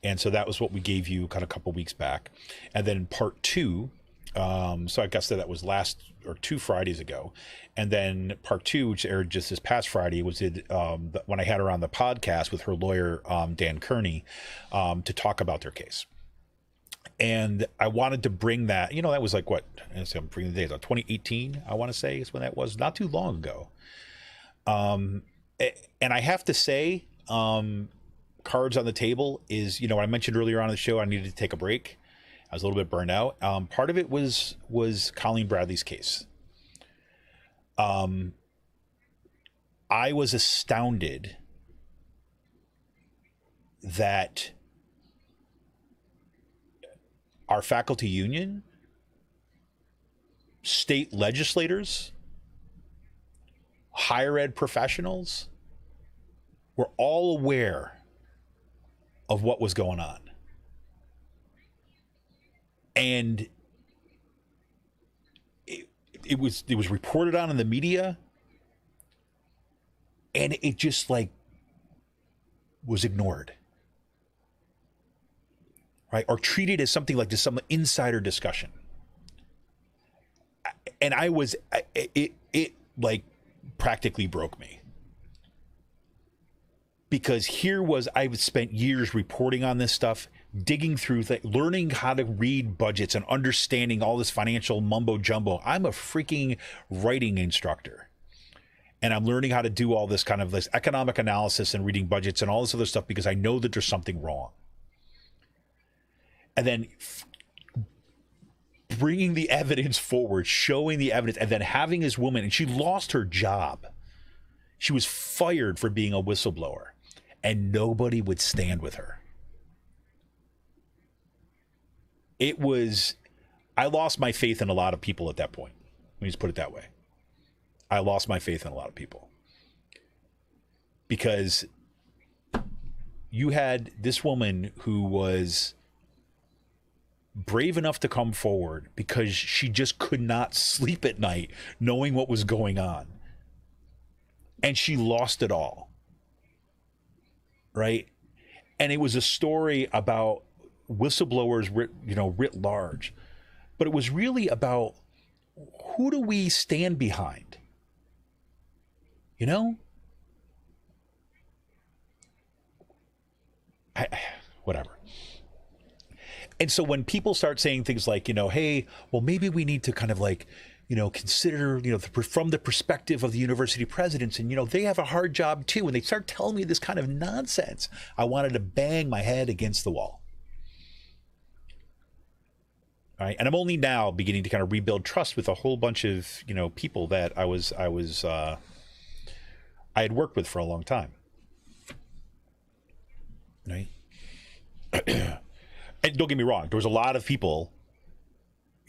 And so that was what we gave you kind of a couple weeks back. And then part two, so I guess that was last or 2 Fridays ago. And then part two, which aired just this past Friday, was when I had her on the podcast with her lawyer, Dan Kearney, to talk about their case. And I wanted to bring that, that was like what, I'm bringing the days on 2018, I want to say is when that was, not too long ago. And I have to say, cards on the table is, I mentioned earlier on in the show, I needed to take a break. I was a little bit burned out. Part of it was Colleen Bradley's case. I was astounded that our faculty union, state legislators, higher ed professionals were all aware of what was going on. And it was reported on in the media, and it just was ignored, right? Or treated as something like just some insider discussion. And it practically broke me. Because I've spent years reporting on this stuff, digging through, learning how to read budgets and understanding all this financial mumbo jumbo. I'm a freaking writing instructor. And I'm learning how to do all this kind of this economic analysis and reading budgets and all this other stuff because I know that there's something wrong. And then bringing the evidence forward, showing the evidence, and then having this woman, and she lost her job. She was fired for being a whistleblower. And nobody would stand with her. I lost my faith in a lot of people at that point. Let me just put it that way. I lost my faith in a lot of people. Because you had this woman who was brave enough to come forward because she just could not sleep at night knowing what was going on. And she lost it all. Right? And it was a story about whistleblowers, writ large. But it was really about who do we stand behind? Whatever. And so when people start saying things like, hey, well, maybe we need to kind of consider, from the perspective of the university presidents, and, they have a hard job too. And they start telling me this kind of nonsense. I wanted to bang my head against the wall. All right. And I'm only now beginning to kind of rebuild trust with a whole bunch of, people that I had worked with for a long time. Right. And don't get me wrong. There was a lot of people,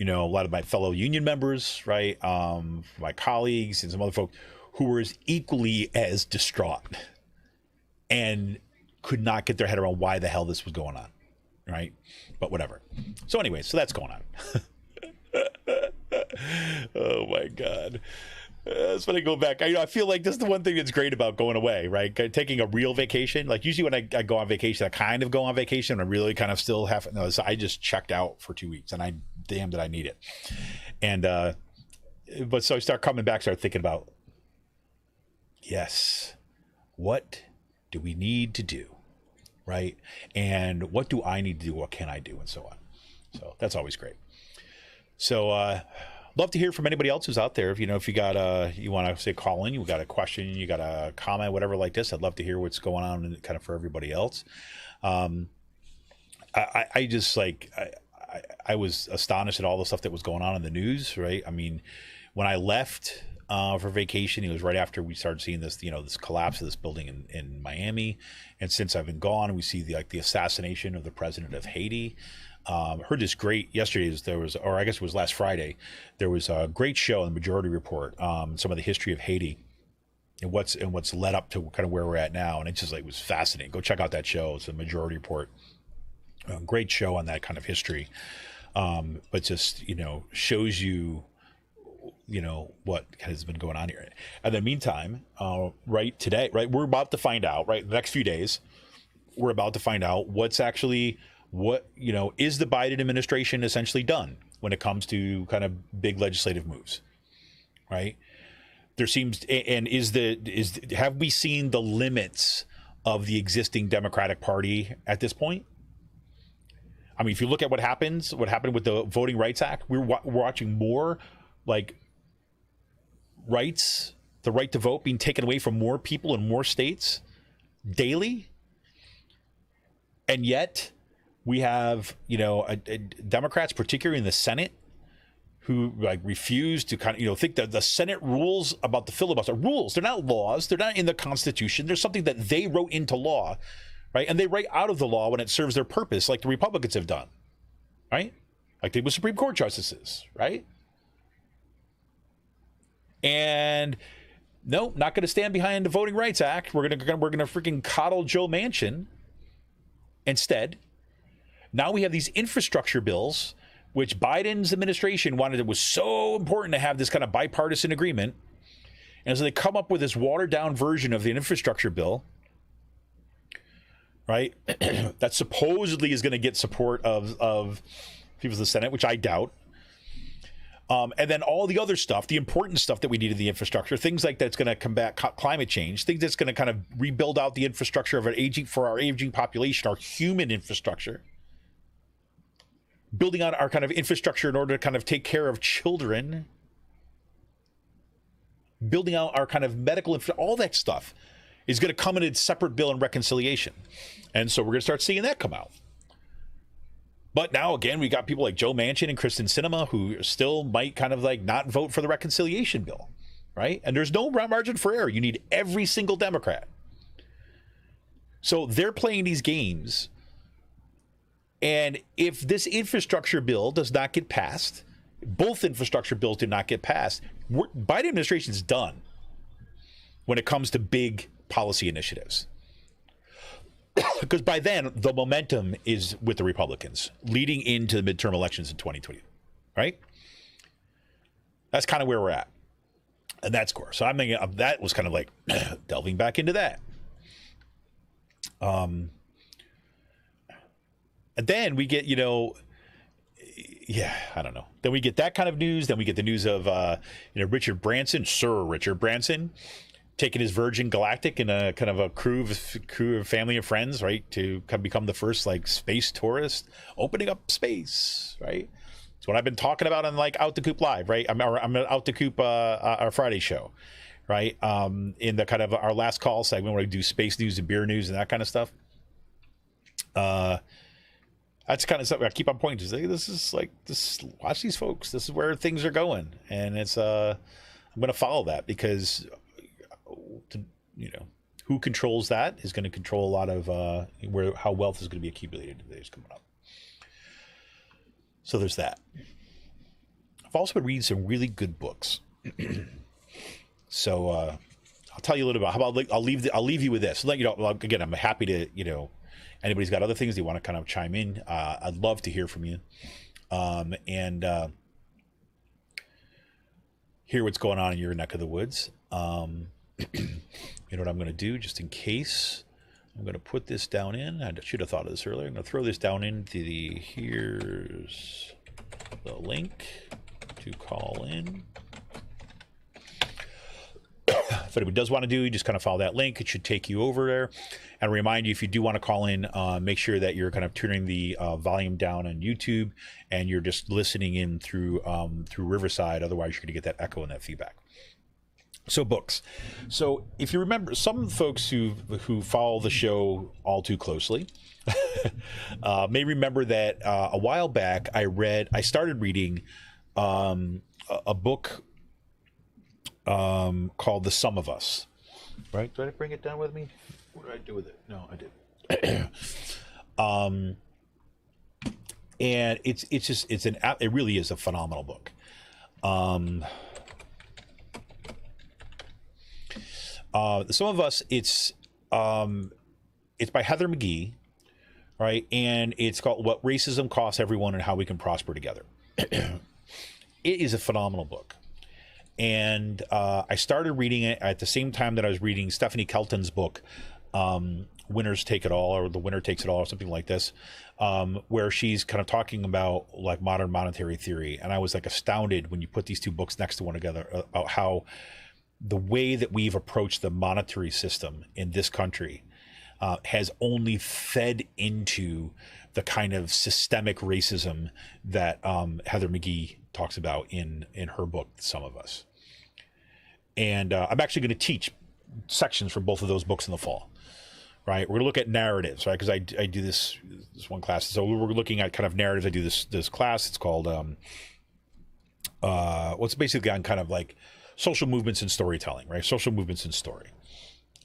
a lot of my fellow union members, right? My colleagues and some other folks who were equally as distraught and could not get their head around why the hell this was going on, right? But whatever. So anyway, so that's going on. Oh my God. That's when I go back. I feel like this is the one thing that's great about going away, right? Taking a real vacation. Like usually when I go on vacation, I kind of go on vacation. I really kind of still have, no, so I just checked out for 2 weeks and damn did I need it. And, but so I start coming back, start thinking about, yes, what do we need to do? Right. And what do I need to do? What can I do? And so on. So that's always great. So, love to hear from anybody else who's out there. If you got you want to say call in, you got a question, you got a comment, whatever like this. I'd love to hear what's going on and kind of for everybody else. I just I was astonished at all the stuff that was going on in the news. Right. I mean, when I left for vacation, it was right after we started seeing this, this collapse of this building in Miami. And since I've been gone, we see the assassination of the president of Haiti. Heard this great yesterday. Or I guess it was last Friday. There was a great show on the Majority Report, some of the history of Haiti. and what's led up to kind of where we're at now. And it's just like, it was fascinating. Go check out that show. It's a Majority Report. Great show on that kind of history. But just, shows you, what has been going on here. In the meantime, right today, right, we're about to find out, right, the next few days, we're about to find out what's actually, is the Biden administration essentially done when it comes to kind of big legislative moves, right? There seems, and have we seen the limits of the existing Democratic Party at this point? I mean, if you look at what happened with the Voting Rights Act, we're watching more like rights, the right to vote being taken away from more people in more states daily. And yet we have, Democrats, particularly in the Senate, who like refuse to kind of, think that the Senate rules about the filibuster rules. They're not laws. They're not in the Constitution. There's something that they wrote into law, right? And they write out of the law when it serves their purpose, like the Republicans have done, right? Like they were Supreme Court justices, right? And no, not going to stand behind the Voting Rights Act. We're gonna freaking coddle Joe Manchin instead. Now we have these infrastructure bills, which Biden's administration wanted. It was so important to have this kind of bipartisan agreement. And so they come up with this watered down version of the infrastructure bill, right? That supposedly is going to get support of people in the Senate, which I doubt. And then all the other stuff, the important stuff that we need in the infrastructure, things like that's going to combat climate change, things that's going to kind of rebuild out the infrastructure of our aging population, our human infrastructure, building out our kind of infrastructure in order to kind of take care of children, building out our kind of medical all that stuff is going to come in a separate bill in reconciliation. And so we're going to start seeing that come out. But now, again, we got people like Joe Manchin and Kristen Sinema who still might kind of like not vote for the reconciliation bill, right? And there's no margin for error. You need every single Democrat. So they're playing these games. And if this infrastructure bill does not get passed, both infrastructure bills do not get passed, Biden administration is done when it comes to big policy initiatives. Because by then, the momentum is with the Republicans leading into the midterm elections in 2020, right? That's kind of where we're at. And that's core. So I'm thinking that was kind of like delving back into that. And then we get, I don't know. Then we get that kind of news. Then we get the news of, Richard Branson, Sir Richard Branson, taking his Virgin Galactic in a kind of a crew of family and friends, right, to become the first like space tourist, opening up space, right? It's what I've been talking about on like Out the Coop Live, right? I'm Out the Coop our Friday show, right? In the kind of our last call segment where we do space news and beer news and that kind of stuff. That's kind of something I keep on pointing to. This is like this. Watch these folks. This is where things are going, and it's I'm going to follow that because. Who controls that is going to control a lot of how wealth is going to be accumulated in the days coming up. So there's that. I've also been reading some really good books. So I'll tell you a little about. How about I'll leave you with this. Let you know. Again, I'm happy to anybody's got other things they want to kind of chime in. I'd love to hear from you, and hear what's going on in your neck of the woods. You know what I'm going to do, just in case? I'm going to put this down in. I should have thought of this earlier. I'm going to throw this down into here's the link to call in. If anybody does want to do, you just kind of follow that link. It should take you over there. And remind you, if you do want to call in, make sure that you're kind of turning the volume down on YouTube and you're just listening in through Riverside. Otherwise, you're going to get that echo and that feedback. So books. So if you remember, some folks who follow the show all too closely may remember that a while back I started reading a book called The Sum of Us. Right? Did I bring it down with me? What did I do with it? No, I didn't. And it really is a phenomenal book. Some of us, it's by Heather McGhee, right? And it's called What Racism Costs Everyone and How We Can Prosper Together. It is a phenomenal book. And I started reading it at the same time that I was reading Stephanie Kelton's book, Winners Take It All, or The Winner Takes It All, or something like this, where she's kind of talking about like modern monetary theory. And I was like astounded when you put these two books next to one another about how the way that we've approached the monetary system in this country has only fed into the kind of systemic racism that Heather McGhee talks about in her book, Some of Us. And I'm actually going to teach sections from both of those books in the fall, right? We're going to look at narratives, right? Because I do this one class. So we're looking at kind of narratives. I do this class. It's called, what's basically on kind of like social movements and storytelling, right? Social movements and story.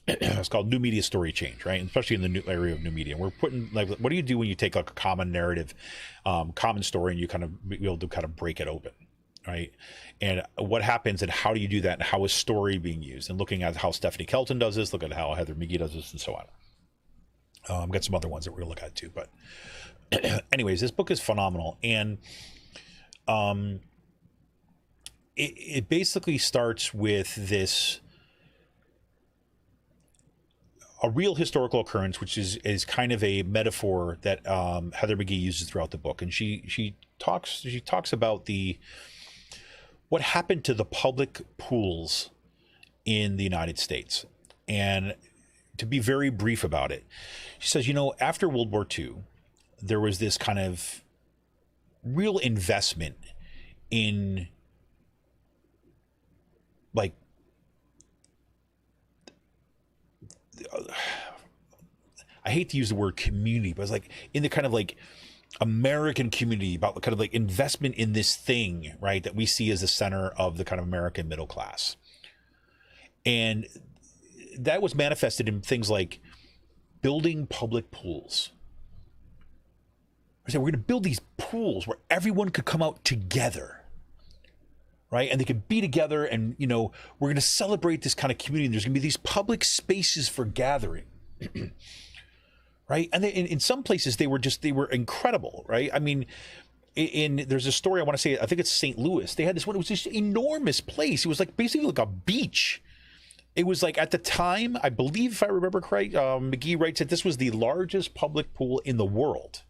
It's called New Media Story Change, right? And especially in the new area of new media. We're putting like, what do you do when you take like a common narrative, common story, and you kind of be able to kind of break it open, right? And what happens and how do you do that, and how is story being used? And looking at how Stephanie Kelton does this, look at how Heather McGhee does this, and so on. I've got some other ones that we're gonna look at too. But anyways, this book is phenomenal, and it basically starts with this. A real historical occurrence, which is kind of a metaphor that Heather McGhee uses throughout the book, and she talks about what happened to the public pools in the United States. And to be very brief about it, she says, after World War II, there was this kind of real investment in like I hate to use the word community, but it's like in the kind of like American community, about the kind of like investment in this thing, right, that we see as the center of the kind of American middle class. And that was manifested in things like building public pools. I said, we're going to build these pools where everyone could come out together, right? And they could be together, and, we're going to celebrate this kind of community. And there's going to be these public spaces for gathering, right? And in some places, they were incredible, right? I mean, there's a story I want to say, I think it's St. Louis. They had this one, it was this enormous place. It was like basically like a beach. It was like, at the time, I believe, if I remember correct, McGhee writes that this was the largest public pool in the world.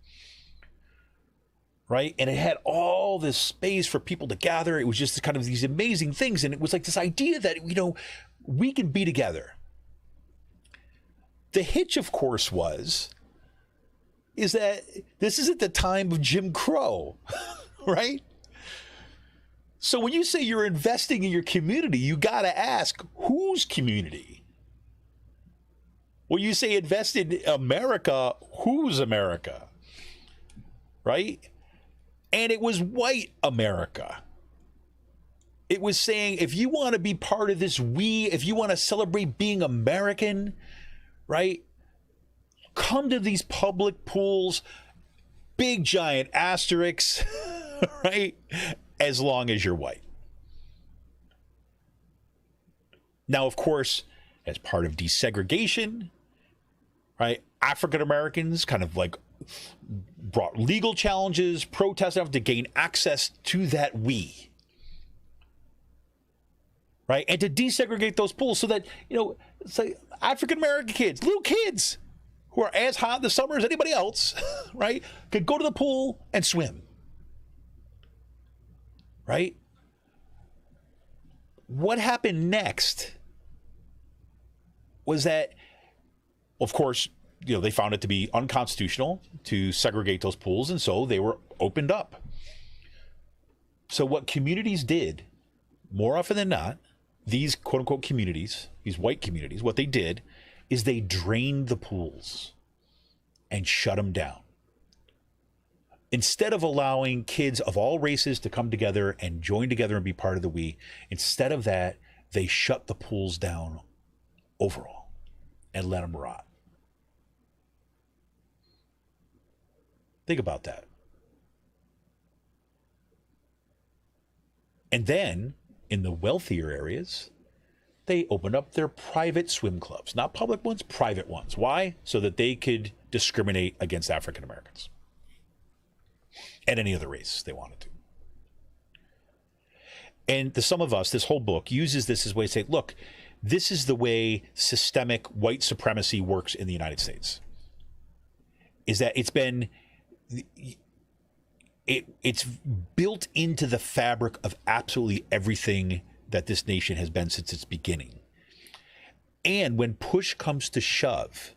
Right. And it had all this space for people to gather. It was just kind of these amazing things. And it was like this idea that, we can be together. The hitch, of course, is that this is at the time of Jim Crow, right? So when you say you're investing in your community, you got to ask, whose community? When you say invest in America, whose America? Right? And it was white America. It was saying, if you want to be part of this if you want to celebrate being American, right, come to these public pools, big giant asterisks, right, as long as you're white. Now, of course, as part of desegregation, right, African Americans kind of like brought legal challenges, protests to gain access to that right, and to desegregate those pools so that, say African American kids, little kids who are as hot in the summer as anybody else, right, could go to the pool and swim, right? What happened next was that, of course, they found it to be unconstitutional to segregate those pools, and so they were opened up. So what communities did, more often than not, these quote-unquote communities, these white communities, what they did is they drained the pools and shut them down. Instead of allowing kids of all races to come together and join together and be part of the instead of that, they shut the pools down overall and let them rot. Think about that. And then in the wealthier areas, They opened up their private swim clubs, not public ones, private ones. Why? So that they could discriminate against African Americans and any other race they wanted to. And to some of us, this whole book uses this as a way to say, look, this is the way systemic white supremacy works in the United States. Is that it's built into the fabric of absolutely everything that this nation has been since its beginning. And when push comes to shove,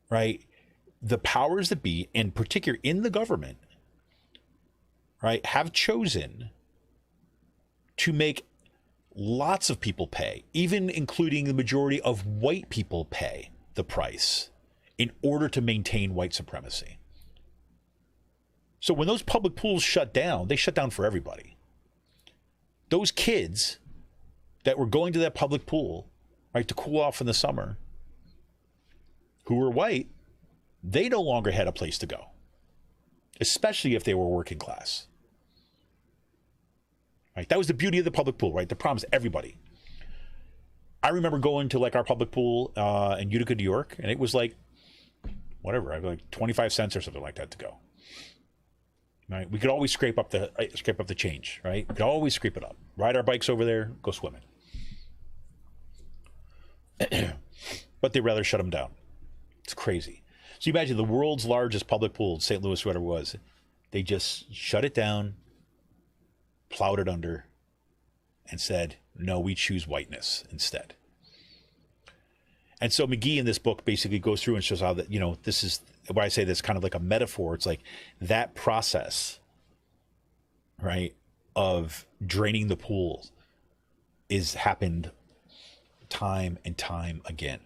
right, the powers that be, in particular in the government, right, have chosen to make lots of people pay, even including the majority of white people pay the price in order to maintain white supremacy. So when those public pools shut down, they shut down for everybody. Those kids that were going to that public pool, right, to cool off in the summer, who were white, they no longer had a place to go, especially if they were working class. Right? That was the beauty of the public pool, right? The problem is everybody. I remember going to like our public pool in Utica, New York, and it was like, whatever, like 25 cents or something like that to go. Right? We could always scrape up the change, right? We could always scrape it up. Ride our bikes over there, go swimming. But they'd rather shut them down. It's crazy. So you imagine the world's largest public pool, St. Louis, whatever it was, they just shut it down, plowed it under, and said, no, we choose whiteness instead. And so McGee in this book basically goes through and shows how that, this is why I say this kind of like a metaphor. It's like that process, right, of draining the pools is happened time and time again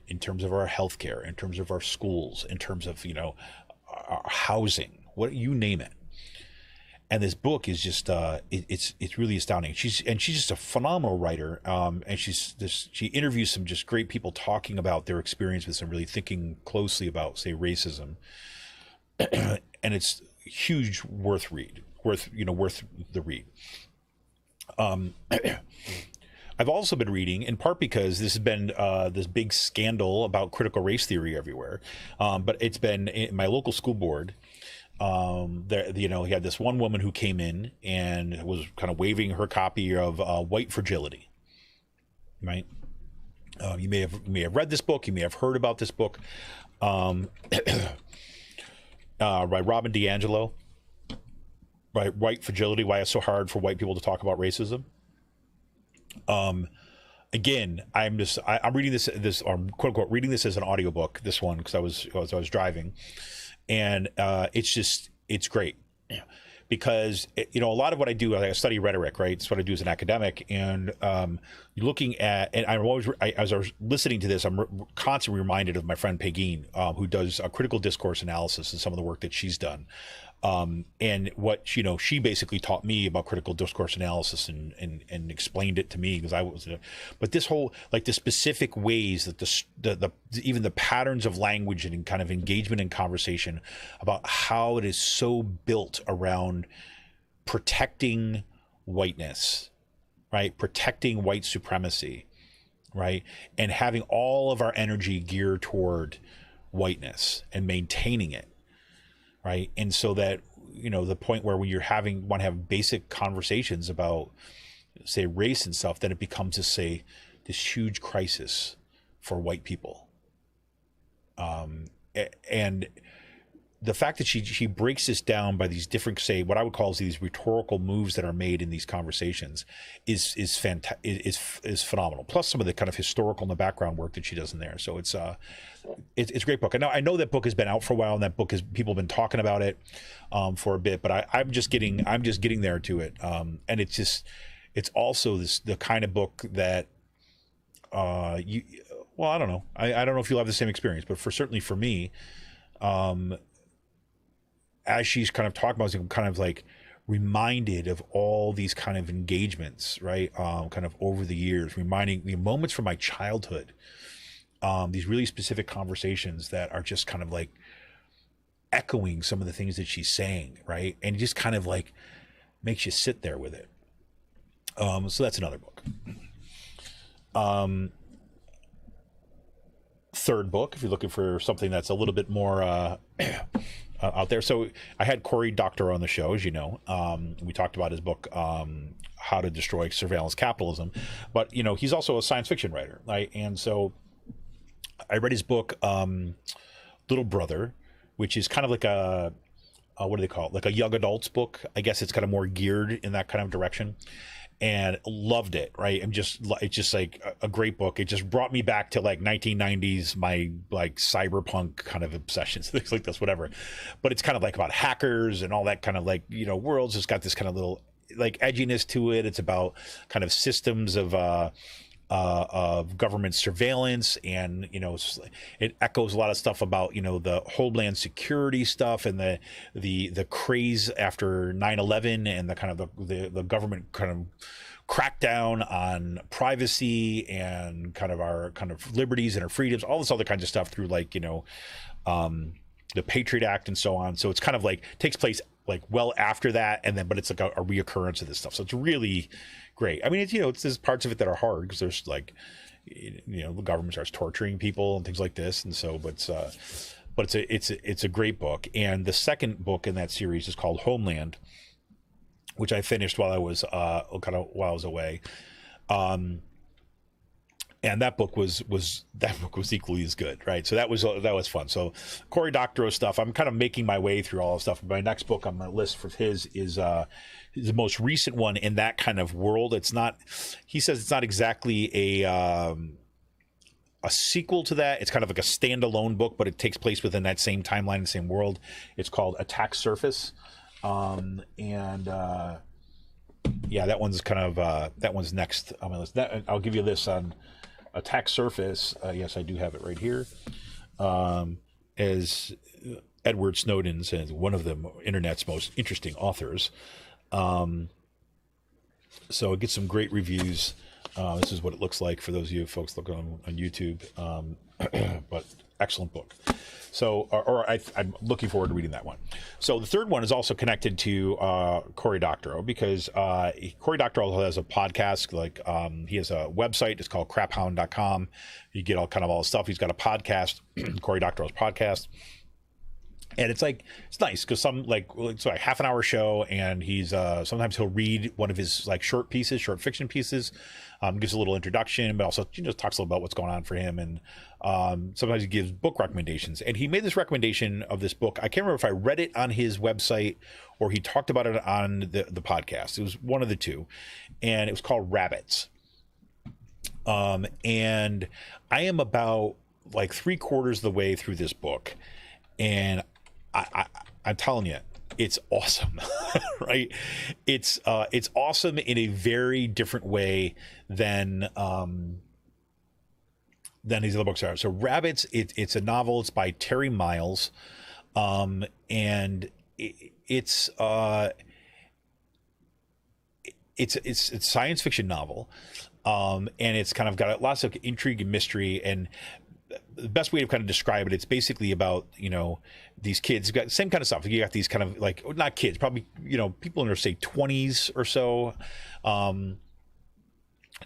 in terms of our healthcare, in terms of our schools, in terms of, our housing, what you name it. And this book is just it's really astounding. She's just a phenomenal writer, and she interviews some just great people talking about their experience with some, really thinking closely about, say, racism. And it's huge, worth the read. I've also been reading, in part because this has been this big scandal about critical race theory everywhere, but it's been in my local school board. He had this one woman who came in and was kind of waving her copy of White Fragility, right? You may have read this book. You may have heard about this book by Robin DiAngelo, right? White Fragility, Why It's So Hard for White People to Talk About Racism. Again, I'm reading this or quote unquote reading this as an audiobook, this one, because I was driving. And it's great because, a lot of what I do, I study rhetoric, right? It's what I do as an academic. And looking at, and as I was listening to this, I'm constantly reminded of my friend Pegeen, who does a critical discourse analysis and some of the work that she's done. And what, she basically taught me about critical discourse analysis and explained it to me because I was, but this whole, like the specific ways that even the patterns of language and kind of engagement in conversation about how it is so built around protecting whiteness, right? Protecting white supremacy, right? And having all of our energy geared toward whiteness and maintaining it. Right. And so that, the point where when you're want to have basic conversations about, say, race and stuff, then it becomes this huge crisis for white people. And the fact that she breaks this down by these different, say, what I would call these rhetorical moves that are made in these conversations is phenomenal. Plus some of the kind of historical and the background work that she does in there. So it's a great book. I know that book has been out for a while, and that book people have been talking about it for a bit. But I'm just getting there to it. And it's also the kind of book that I don't know. I don't know if you'll have the same experience, but certainly for me. As she's kind of talking about, I'm kind of like reminded of all these kind of engagements, right? Kind of over the years, reminding me moments from my childhood, these really specific conversations that are just kind of like echoing some of the things that she's saying, right? And it just kind of like makes you sit there with it. So that's another book. Third book, if you're looking for something that's a little bit more out there. So I had Cory Doctorow on the show, as you know. We talked about his book, How to Destroy Surveillance Capitalism. But, you know, he's also a science fiction writer, right? And so I read his book, Little Brother, which is kind of like a what do they call it? Like a young adults book. I guess it's kind of more geared in that kind of direction. And loved it, right? It's just like a great book. It just brought me back to like 1990s, my like cyberpunk kind of obsessions, things like this, whatever. But it's kind of like about hackers and all that kind of like, you know, worlds. It's got this kind of little like edginess to it. It's about kind of systems of government surveillance, and you know, it echoes a lot of stuff about, you know, the homeland security stuff and the craze after 9/11 and the kind of the government kind of crackdown on privacy and kind of our kind of liberties and our freedoms, all this other kinds of stuff through like, you know, the Patriot Act and so on. So it's kind of like takes place like well after that, and then but it's like a reoccurrence of this stuff. So it's really great. I mean, it's, you know, there's parts of it that are hard because there's like, you know, the government starts torturing people and things like this, and so but it's a great book. And the second book in that series is called Homeland, which I finished while I was away. And that book was equally as good, right? So that was fun. So Cory Doctorow stuff, I'm kind of making my way through all the stuff. My next book on my list for his is the most recent one in that kind of world. It's not, he says it's not exactly a sequel to that. It's kind of like a standalone book, but it takes place within that same timeline, the same world. It's called Attack Surface. Yeah, that one's kind of that one's next on my list. I'll give you this on Attack Surface. Yes, I do have it right here. As Edward Snowden says, one of the internet's most interesting authors. So it gets some great reviews. This is what it looks like for those of you folks looking on YouTube. But excellent book. So, I'm looking forward to reading that one. So the third one is also connected to Cory Doctorow, because Cory Doctorow has a podcast. Like he has a website. It's called craphound.com. You get all his stuff. He's got a podcast, Cory Doctorow's podcast. And it's nice because it's like half an hour show, and he's sometimes he'll read one of his like short fiction pieces, gives a little introduction, but also talks a little about what's going on for him, and sometimes he gives book recommendations. And he made this recommendation of this book. I can't remember if I read it on his website or he talked about it on the podcast. It was one of the two, and it was called Rabbits. And I am about like 3/4 of the way through this book, and I'm telling you, it's awesome, right? It's awesome in a very different way than these other books are. So Rabbits, it's a novel. It's by Terry Miles, and it's a science fiction novel, and it's kind of got lots of intrigue and mystery. And the best way to kind of describe it, it's basically about, you know, these kids got the same kind of stuff. You got these kind of like, not kids, probably, you know, people in their say 20s or so,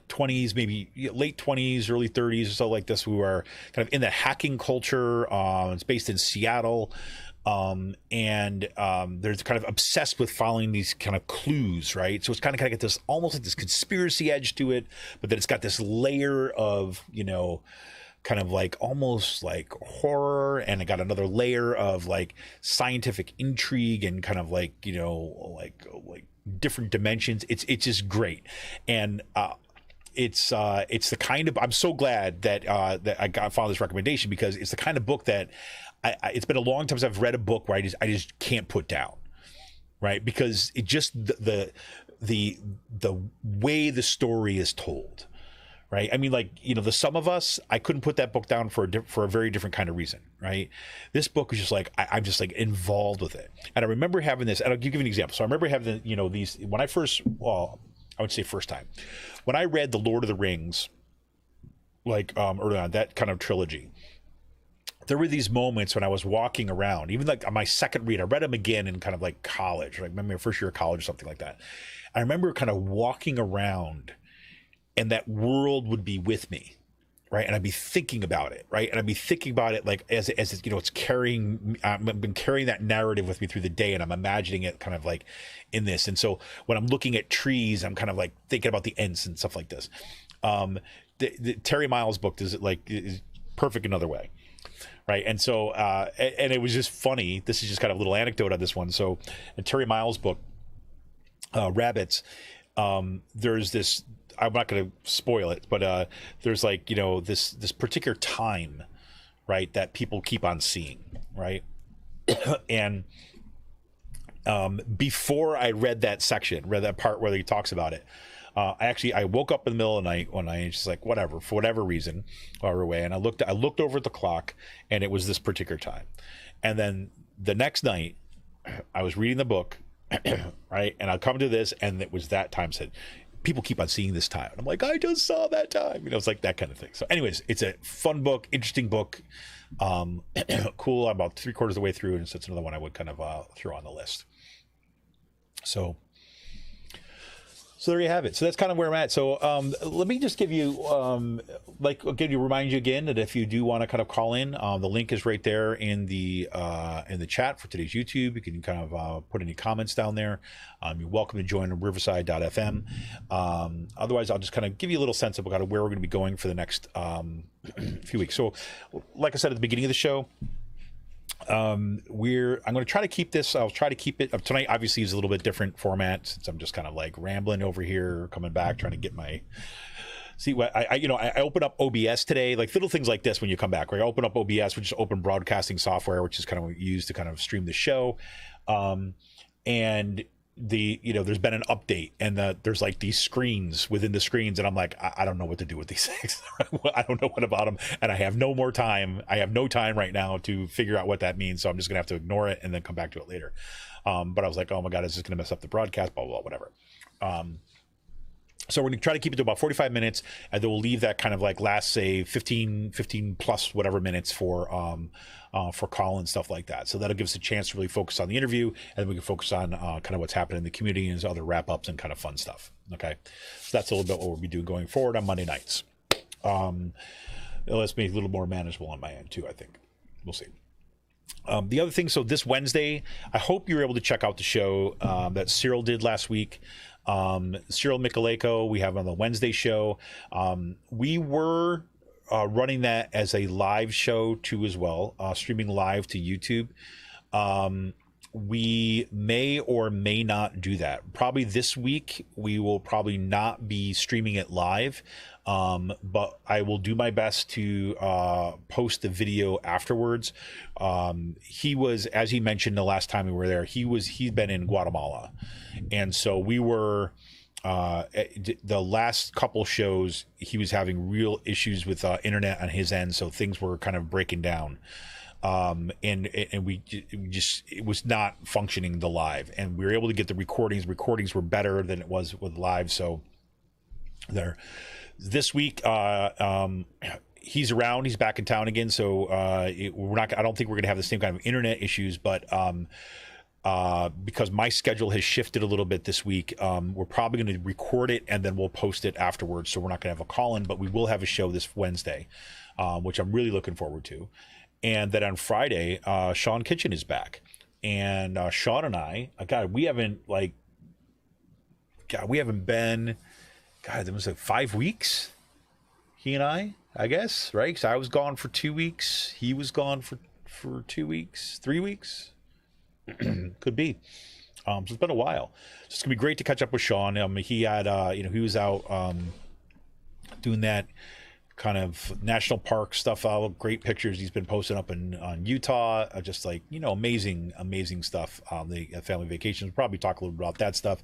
20s, maybe late 20s, early 30s or so, like this, who are kind of in the hacking culture. It's based in Seattle. And they're kind of obsessed with following these kind of clues, right? So it's kind of got this almost like this conspiracy edge to it, but then it's got this layer of, you know, kind of like almost like horror, and it got another layer of like scientific intrigue and kind of like, you know, like different dimensions. It's just great. And it's the kind of, I'm so glad that I found this recommendation, because it's the kind of book that it's been a long time since I've read a book where I just can't put down, right? Because it just the way the story is told, right? I mean, like, you know, The Sum of Us, I couldn't put that book down for a very different kind of reason, right? This book is just like, I'm just like involved with it. And I remember having this, and I'll give you an example. So I remember having, you know, these, when I first, well, I would say first time, when I read The Lord of the Rings, like early on, that kind of trilogy, there were these moments when I was walking around, even like on my second read, I read them again in kind of like college, like maybe my first year of college or something like that. I remember kind of walking around and that world would be with me, right? And I'd be thinking about it, right? And I'd be thinking about it like as you know, it's carrying, I've been carrying that narrative with me through the day, and I'm imagining it kind of like in this. And so when I'm looking at trees, I'm kind of like thinking about the ends and stuff like this. The Terry Miles book is perfect another way. Right. And so, and it was just funny. This is just kind of a little anecdote on this one. So in Terry Miles' book, Rabbits, there's this, I'm not going to spoil it, but there's like, you know, this particular time, right, that people keep on seeing, right? And before I read that section, read that part where he talks about it, I woke up in the middle of the night one night and just like, whatever, for whatever reason, or away. And I looked over at the clock, and it was this particular time. And then the next night I was reading the book, right. And I come to this, and it was that time said, people keep on seeing this time. And I'm like, I just saw that time. You know, it's like that kind of thing. So anyways, it's a fun book, interesting book. Cool. I'm about 3/4 of the way through. And so it's another one I would kind of throw on the list. So there you have it. So that's kind of where I'm at. So let me just give you, remind you again that if you do want to kind of call in, the link is right there in the chat for today's YouTube. You can kind of put any comments down there. You're welcome to join riverside.fm. Otherwise, I'll just kind of give you a little sense of kind of where we're going to be going for the next few weeks. So like I said at the beginning of the show, I'm going to try to keep this. I'll try to keep it tonight. Obviously is a little bit different format since I'm just kind of like rambling over here, coming back, trying to get my, see what I open up OBS today, like little things like this when you come back, right? I open up OBS, which is open broadcasting software, which is kind of used to kind of stream the show. And there's been an update, and there's like these screens within the screens, and I'm like, I don't know what to do with these things. I don't know what about them, and I have no more time. I have no time right now to figure out what that means, so I'm just gonna have to ignore it and then come back to it later. But I was like, oh my god, is this gonna mess up the broadcast? Blah blah, whatever. So we're going to try to keep it to about 45 minutes, and then we'll leave that kind of like last, say, 15 plus whatever minutes for call and stuff like that. So that'll give us a chance to really focus on the interview, and then we can focus on kind of what's happening in the community and other wrap-ups and kind of fun stuff. Okay, so that's a little bit what we'll be doing going forward on Monday nights. Let's make it a little more manageable on my end too, I think. We'll see. The other thing, so this Wednesday, I hope you were able to check out the show that Cyril did last week. Cyril Michaleko, we have on the Wednesday show. We were running that as a live show too as well, streaming live to YouTube. We may or may not do that. Probably this week, we will probably not be streaming it live, but I will do my best to post the video afterwards. He was, as he mentioned the last time we were there, he's been in Guatemala. And so we were, the last couple shows, he was having real issues with internet on his end. So things were kind of breaking down. And it was not functioning the live, and we were able to get the recordings. Recordings were better than it was with live. So there, this week, he's around, he's back in town again. So, I don't think we're going to have the same kind of internet issues, but, because my schedule has shifted a little bit this week, we're probably going to record it and then we'll post it afterwards. So we're not going to have a call in, but we will have a show this Wednesday, which I'm really looking forward to. And then on Friday, Sean Kitchen is back, and Sean and I, we haven't been, it was like 5 weeks. He and I guess, right? Because I was gone for 2 weeks. He was gone for 2 weeks, 3 weeks. Could be. So it's been a while. So it's gonna be great to catch up with Sean. He had, he was out doing that kind of national park stuff. All great pictures he's been posting up on Utah, just like, amazing stuff. The family vacations, we'll probably talk a little bit about that stuff,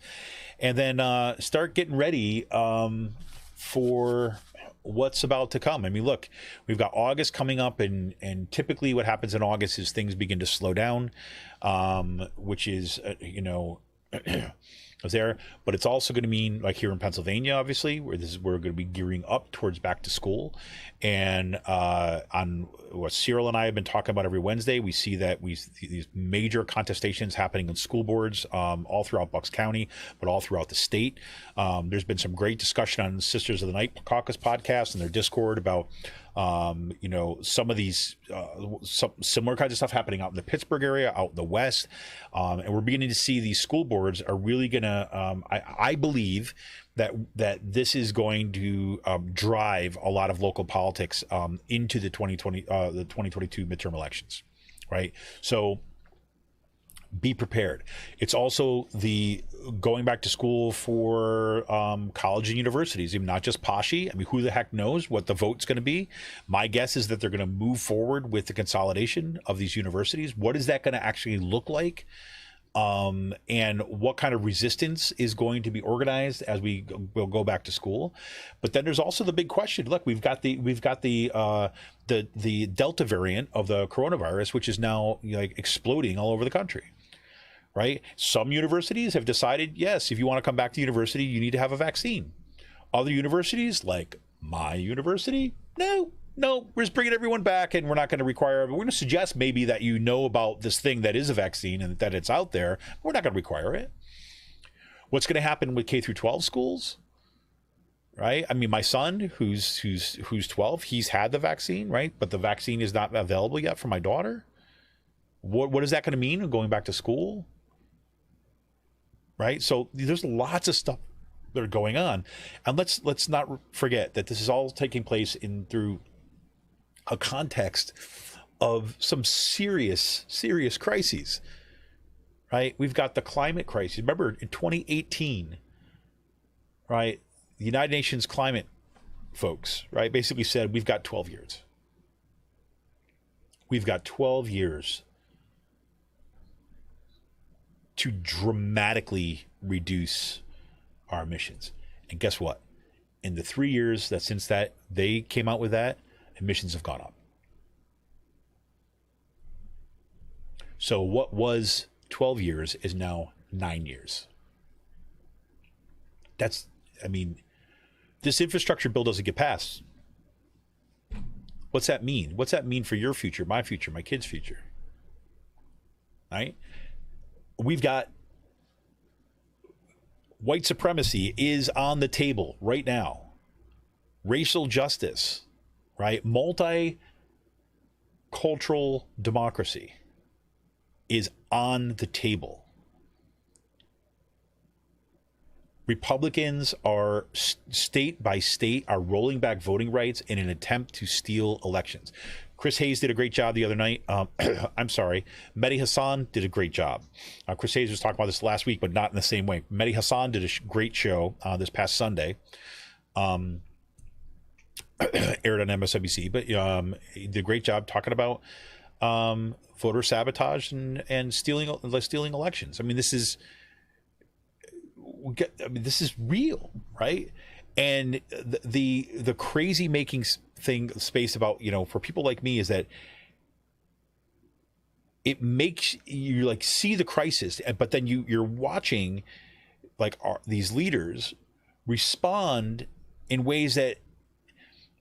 and then start getting ready for what's about to come. I mean, look, we've got August coming up, and typically what happens in August is things begin to slow down, which is is there, but it's also going to mean, like here in Pennsylvania, obviously, where we're going to be gearing up towards back to school, and on what Cyril and I have been talking about every Wednesday, we see that these major contestations happening in school boards all throughout Bucks County, but all throughout the state. There's been some great discussion on Sisters of the Night Caucus podcast and their Discord about some of these some similar kinds of stuff happening out in the Pittsburgh area, out in the West, and we're beginning to see these school boards are really going to. I believe that this is going to drive a lot of local politics into the 2022 midterm elections, right? So be prepared. It's also the going back to school for college and universities, even not just PASSHE. I mean, who the heck knows what the vote's going to be? My guess is that they're going to move forward with the consolidation of these universities. What is that going to actually look like? And what kind of resistance is going to be organized as will go back to school? But then there's also the big question. Look, we've got the Delta variant of the coronavirus, which is now like exploding all over the country. Right? Some universities have decided, yes, if you want to come back to university, you need to have a vaccine. Other universities, like my university, no, we're just bringing everyone back, and we're not going to require. We're going to suggest maybe that you know about this thing that is a vaccine and that it's out there. We're not going to require it. What's going to happen with K through 12 schools? Right? I mean, my son, who's 12, he's had the vaccine, right? But the vaccine is not available yet for my daughter. What is that going to mean going back to school? Right? So there's lots of stuff that are going on, and let's not forget that this is all taking place through a context of some serious crises. Right? We've got the climate crisis. Remember in 2018, right? The United Nations climate folks, right, basically said we've got 12 years. We've got 12 years to dramatically reduce our emissions. And guess what? In the 3 years that since that they came out with that, emissions have gone up. So what was 12 years is now 9 years. This infrastructure bill doesn't get passed. What's that mean? What's that mean for your future, my kids' future? Right? We've got white supremacy is on the table right now. Racial justice, right? Multicultural democracy is on the table. Republicans are state by state are rolling back voting rights in an attempt to steal elections. Chris Hayes did a great job the other night. I'm sorry. Mehdi Hassan did a great job. Chris Hayes was talking about this last week, but not in the same way. Mehdi Hassan did a great show this past Sunday. Aired on MSNBC, but he did a great job talking about voter sabotage and stealing elections. I mean, this is real, right? And the crazy making space about, for people like me is that it makes you like see the crisis, but then you're watching like these leaders respond in ways that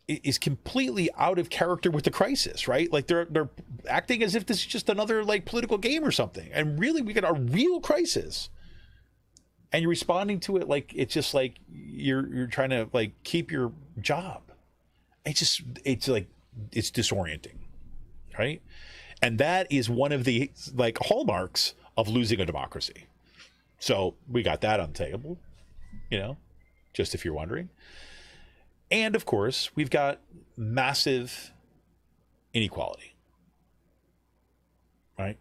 is completely out of character with the crisis, right? Like they're acting as if this is just another like political game or something, and really we got a real crisis. And you're responding to it like it's just like you're trying to like keep your job. It's disorienting, right? And that is one of the like hallmarks of losing a democracy. So we got that on the table, just if you're wondering. And of course, we've got massive inequality, right?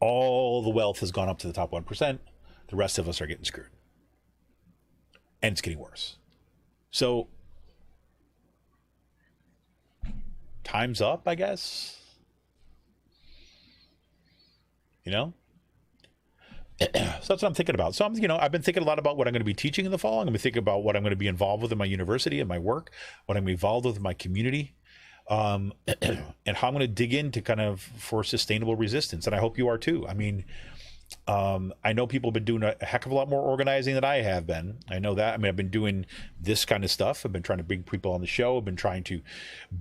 All the wealth has gone up to the top 1%. The rest of us are getting screwed. And it's getting worse. So, time's up, I guess. So that's what I'm thinking about. So I've been thinking a lot about what I'm going to be teaching in the fall. I'm going to be thinking about what I'm going to be involved with in my university and my work, what I'm going to be involved with in my community. And how I'm going to dig into kind of for sustainable resistance. And I hope you are too. I mean, I know people have been doing a heck of a lot more organizing than I have been. I know that. I mean, I've been doing this kind of stuff. I've been trying to bring people on the show. I've been trying to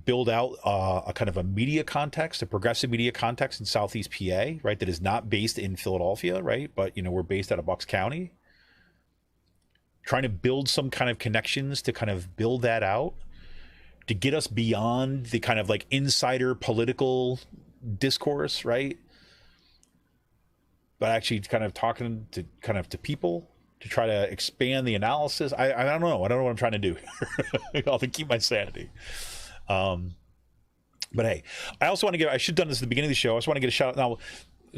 build out a kind of a media context, a progressive media context in Southeast PA, right? That is not based in Philadelphia, right? But, we're based out of Bucks County. Trying to build some kind of connections to kind of build that out, to get us beyond the kind of like insider political discourse, right? But actually kind of talking to people to try to expand the analysis. I don't know. I don't know what I'm trying to do. I'll have to keep my sanity. But hey, I also want to I should have done this at the beginning of the show. I just want to get a shout out now.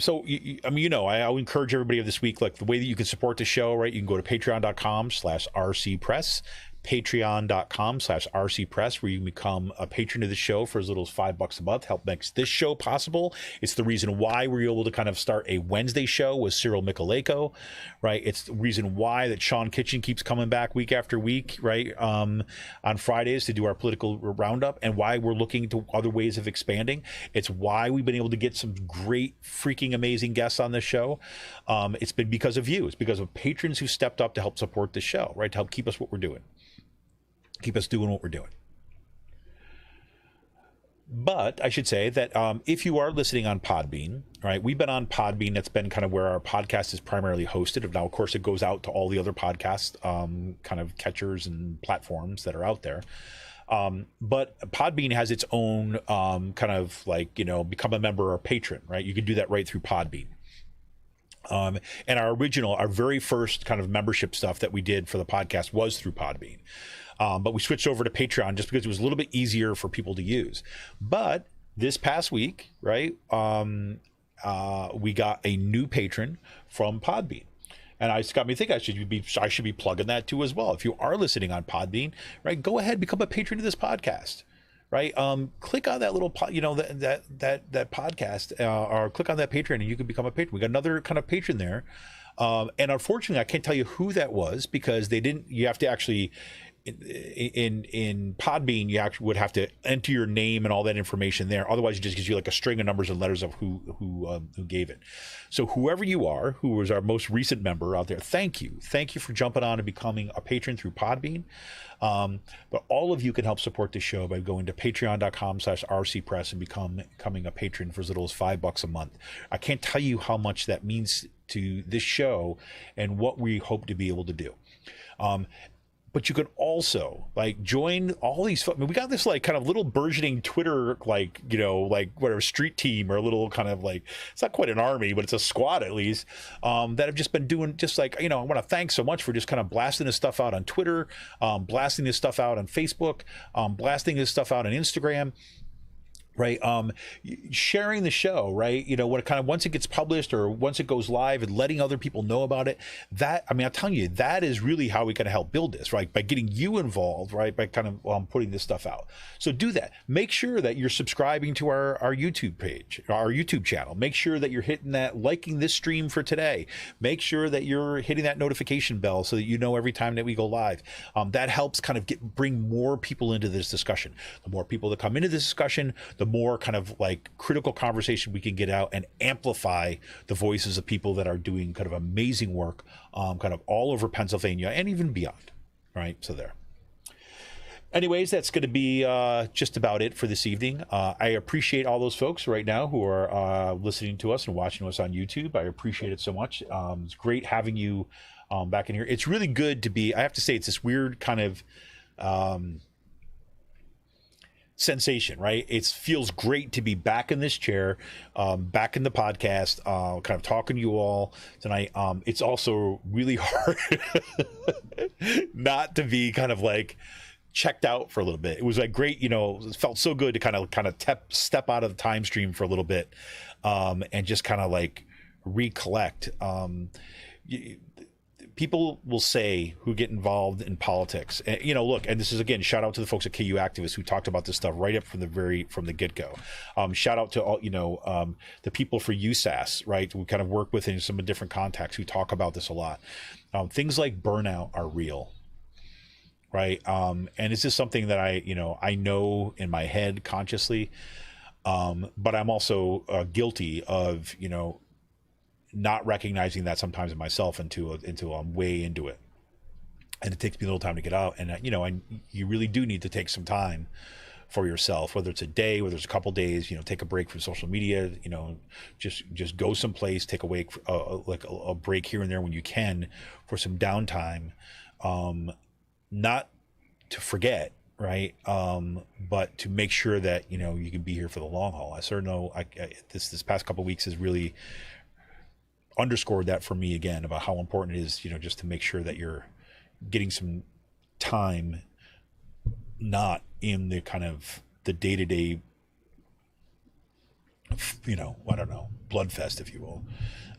So, I encourage everybody of this week, like the way that you can support the show, right? You can go to patreon.com/rcpress, patreon.com/rcpress, where you can become a patron of the show for as little as $5 a month. Help makes this show possible. It's the reason why we're able to kind of start a Wednesday show with Cyril Michaleko, right? It's the reason why that Sean Kitchen keeps coming back week after week, right? On Fridays to do our political roundup, and why we're looking to other ways of expanding. It's why we've been able to get some great freaking amazing guests on this show. It's been because of you. It's because of patrons who stepped up to help support the show, right? To help keep us what we're doing. Keep us doing what we're doing. But I should say that if you are listening on Podbean, right, we've been on Podbean. That's been kind of where our podcast is primarily hosted. Now, of course, it goes out to all the other podcast kind of catchers and platforms that are out there. But Podbean has its own kind of like, become a member or patron, right? You can do that right through Podbean. And our very first kind of membership stuff that we did for the podcast was through Podbean. But we switched over to Patreon just because it was a little bit easier for people to use. But this past week, right, we got a new patron from Podbean. And it got me thinking I should be plugging that too as well. If you are listening on Podbean, right, go ahead, become a patron of this podcast. Right, click on that little, that podcast, or click on that Patreon, and you can become a patron. We got another kind of patron there, and unfortunately, I can't tell you who that was because they didn't. You have to actually. In Podbean, you actually would have to enter your name and all that information there. Otherwise, it just gives you like a string of numbers and letters of who gave it. So whoever you are, who was our most recent member out there, thank you for jumping on and becoming a patron through Podbean. But all of you can help support the show by going to patreon.com/rcpress and becoming a patron for as little as $5 a month. I can't tell you how much that means to this show and what we hope to be able to do. But you can also like join all these. I mean, we got this like kind of little burgeoning Twitter, like whatever street team or a little kind of like, it's not quite an army, but it's a squad at least, that have just been doing just like, I want to thank so much for just kind of blasting this stuff out on Twitter, blasting this stuff out on Facebook, blasting this stuff out on Instagram. Right, sharing the show, right? When it kind of once it gets published or once it goes live and letting other people know about it. That, I mean, I'm telling you, that is really how we can help build this, right? By getting you involved, right? By kind of putting this stuff out. So do that. Make sure that you're subscribing to our YouTube page, our YouTube channel. Make sure that you're hitting that, liking this stream for today. Make sure that you're hitting that notification bell so that you know every time that we go live. That helps kind of bring more people into this discussion. The more people that come into this discussion, the more kind of like critical conversation we can get out and amplify the voices of people that are doing kind of amazing work kind of all over Pennsylvania and even beyond. Right. So there. Anyways, that's going to be just about it for this evening. I appreciate all those folks right now who are listening to us and watching us on YouTube. I appreciate it so much. It's great having you back in here. It's really good to be, I have to say, it's this weird kind of sensation, right? It feels great to be back in this chair, back in the podcast, kind of talking to you all tonight. It's also really hard not to be kind of like checked out for a little bit. It was like great, it felt so good to kind of step out of the time stream for a little bit, and just kind of like recollect. People will say who get involved in politics, and look, and this is again, shout out to the folks at KU Activists who talked about this stuff right up from the get-go. Shout out to all, the people for USAS, right? We kind of work with in some different contexts who talk about this a lot. Things like burnout are real, right? And it's just something that I know in my head consciously, but I'm also guilty of, not recognizing that sometimes in myself until I'm way into it, and it takes me a little time to get out. And you really do need to take some time for yourself, whether it's a day, whether it's a couple days. Take a break from social media. Just go someplace, take a break here and there when you can for some downtime, not to forget, right? But to make sure that you can be here for the long haul. I certainly know this past couple of weeks has really underscored that for me again, about how important it is, just to make sure that you're getting some time, not in the kind of the day-to-day, I don't know, bloodfest, if you will,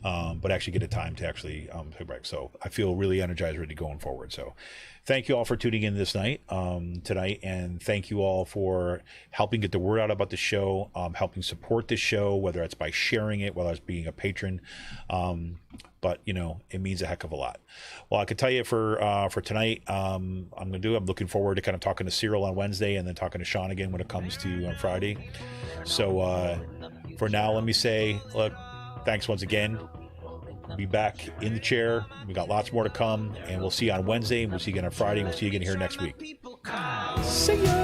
but actually get a time to actually take a break. So I feel really energized, ready going forward. So thank you all for tuning in this night, tonight, and thank you all for helping get the word out about the show, helping support the show, whether it's by sharing it, whether it's being a patron. But it means a heck of a lot. Well, I can tell you for tonight, I'm looking forward to kind of talking to Cyril on Wednesday, and then talking to Sean again when it comes to on Friday. So for now, let me say, look, thanks once again. Be back in the chair. We got lots more to come, and we'll see you on Wednesday, and we'll see you again on Friday, and we'll see you again here next week. See ya.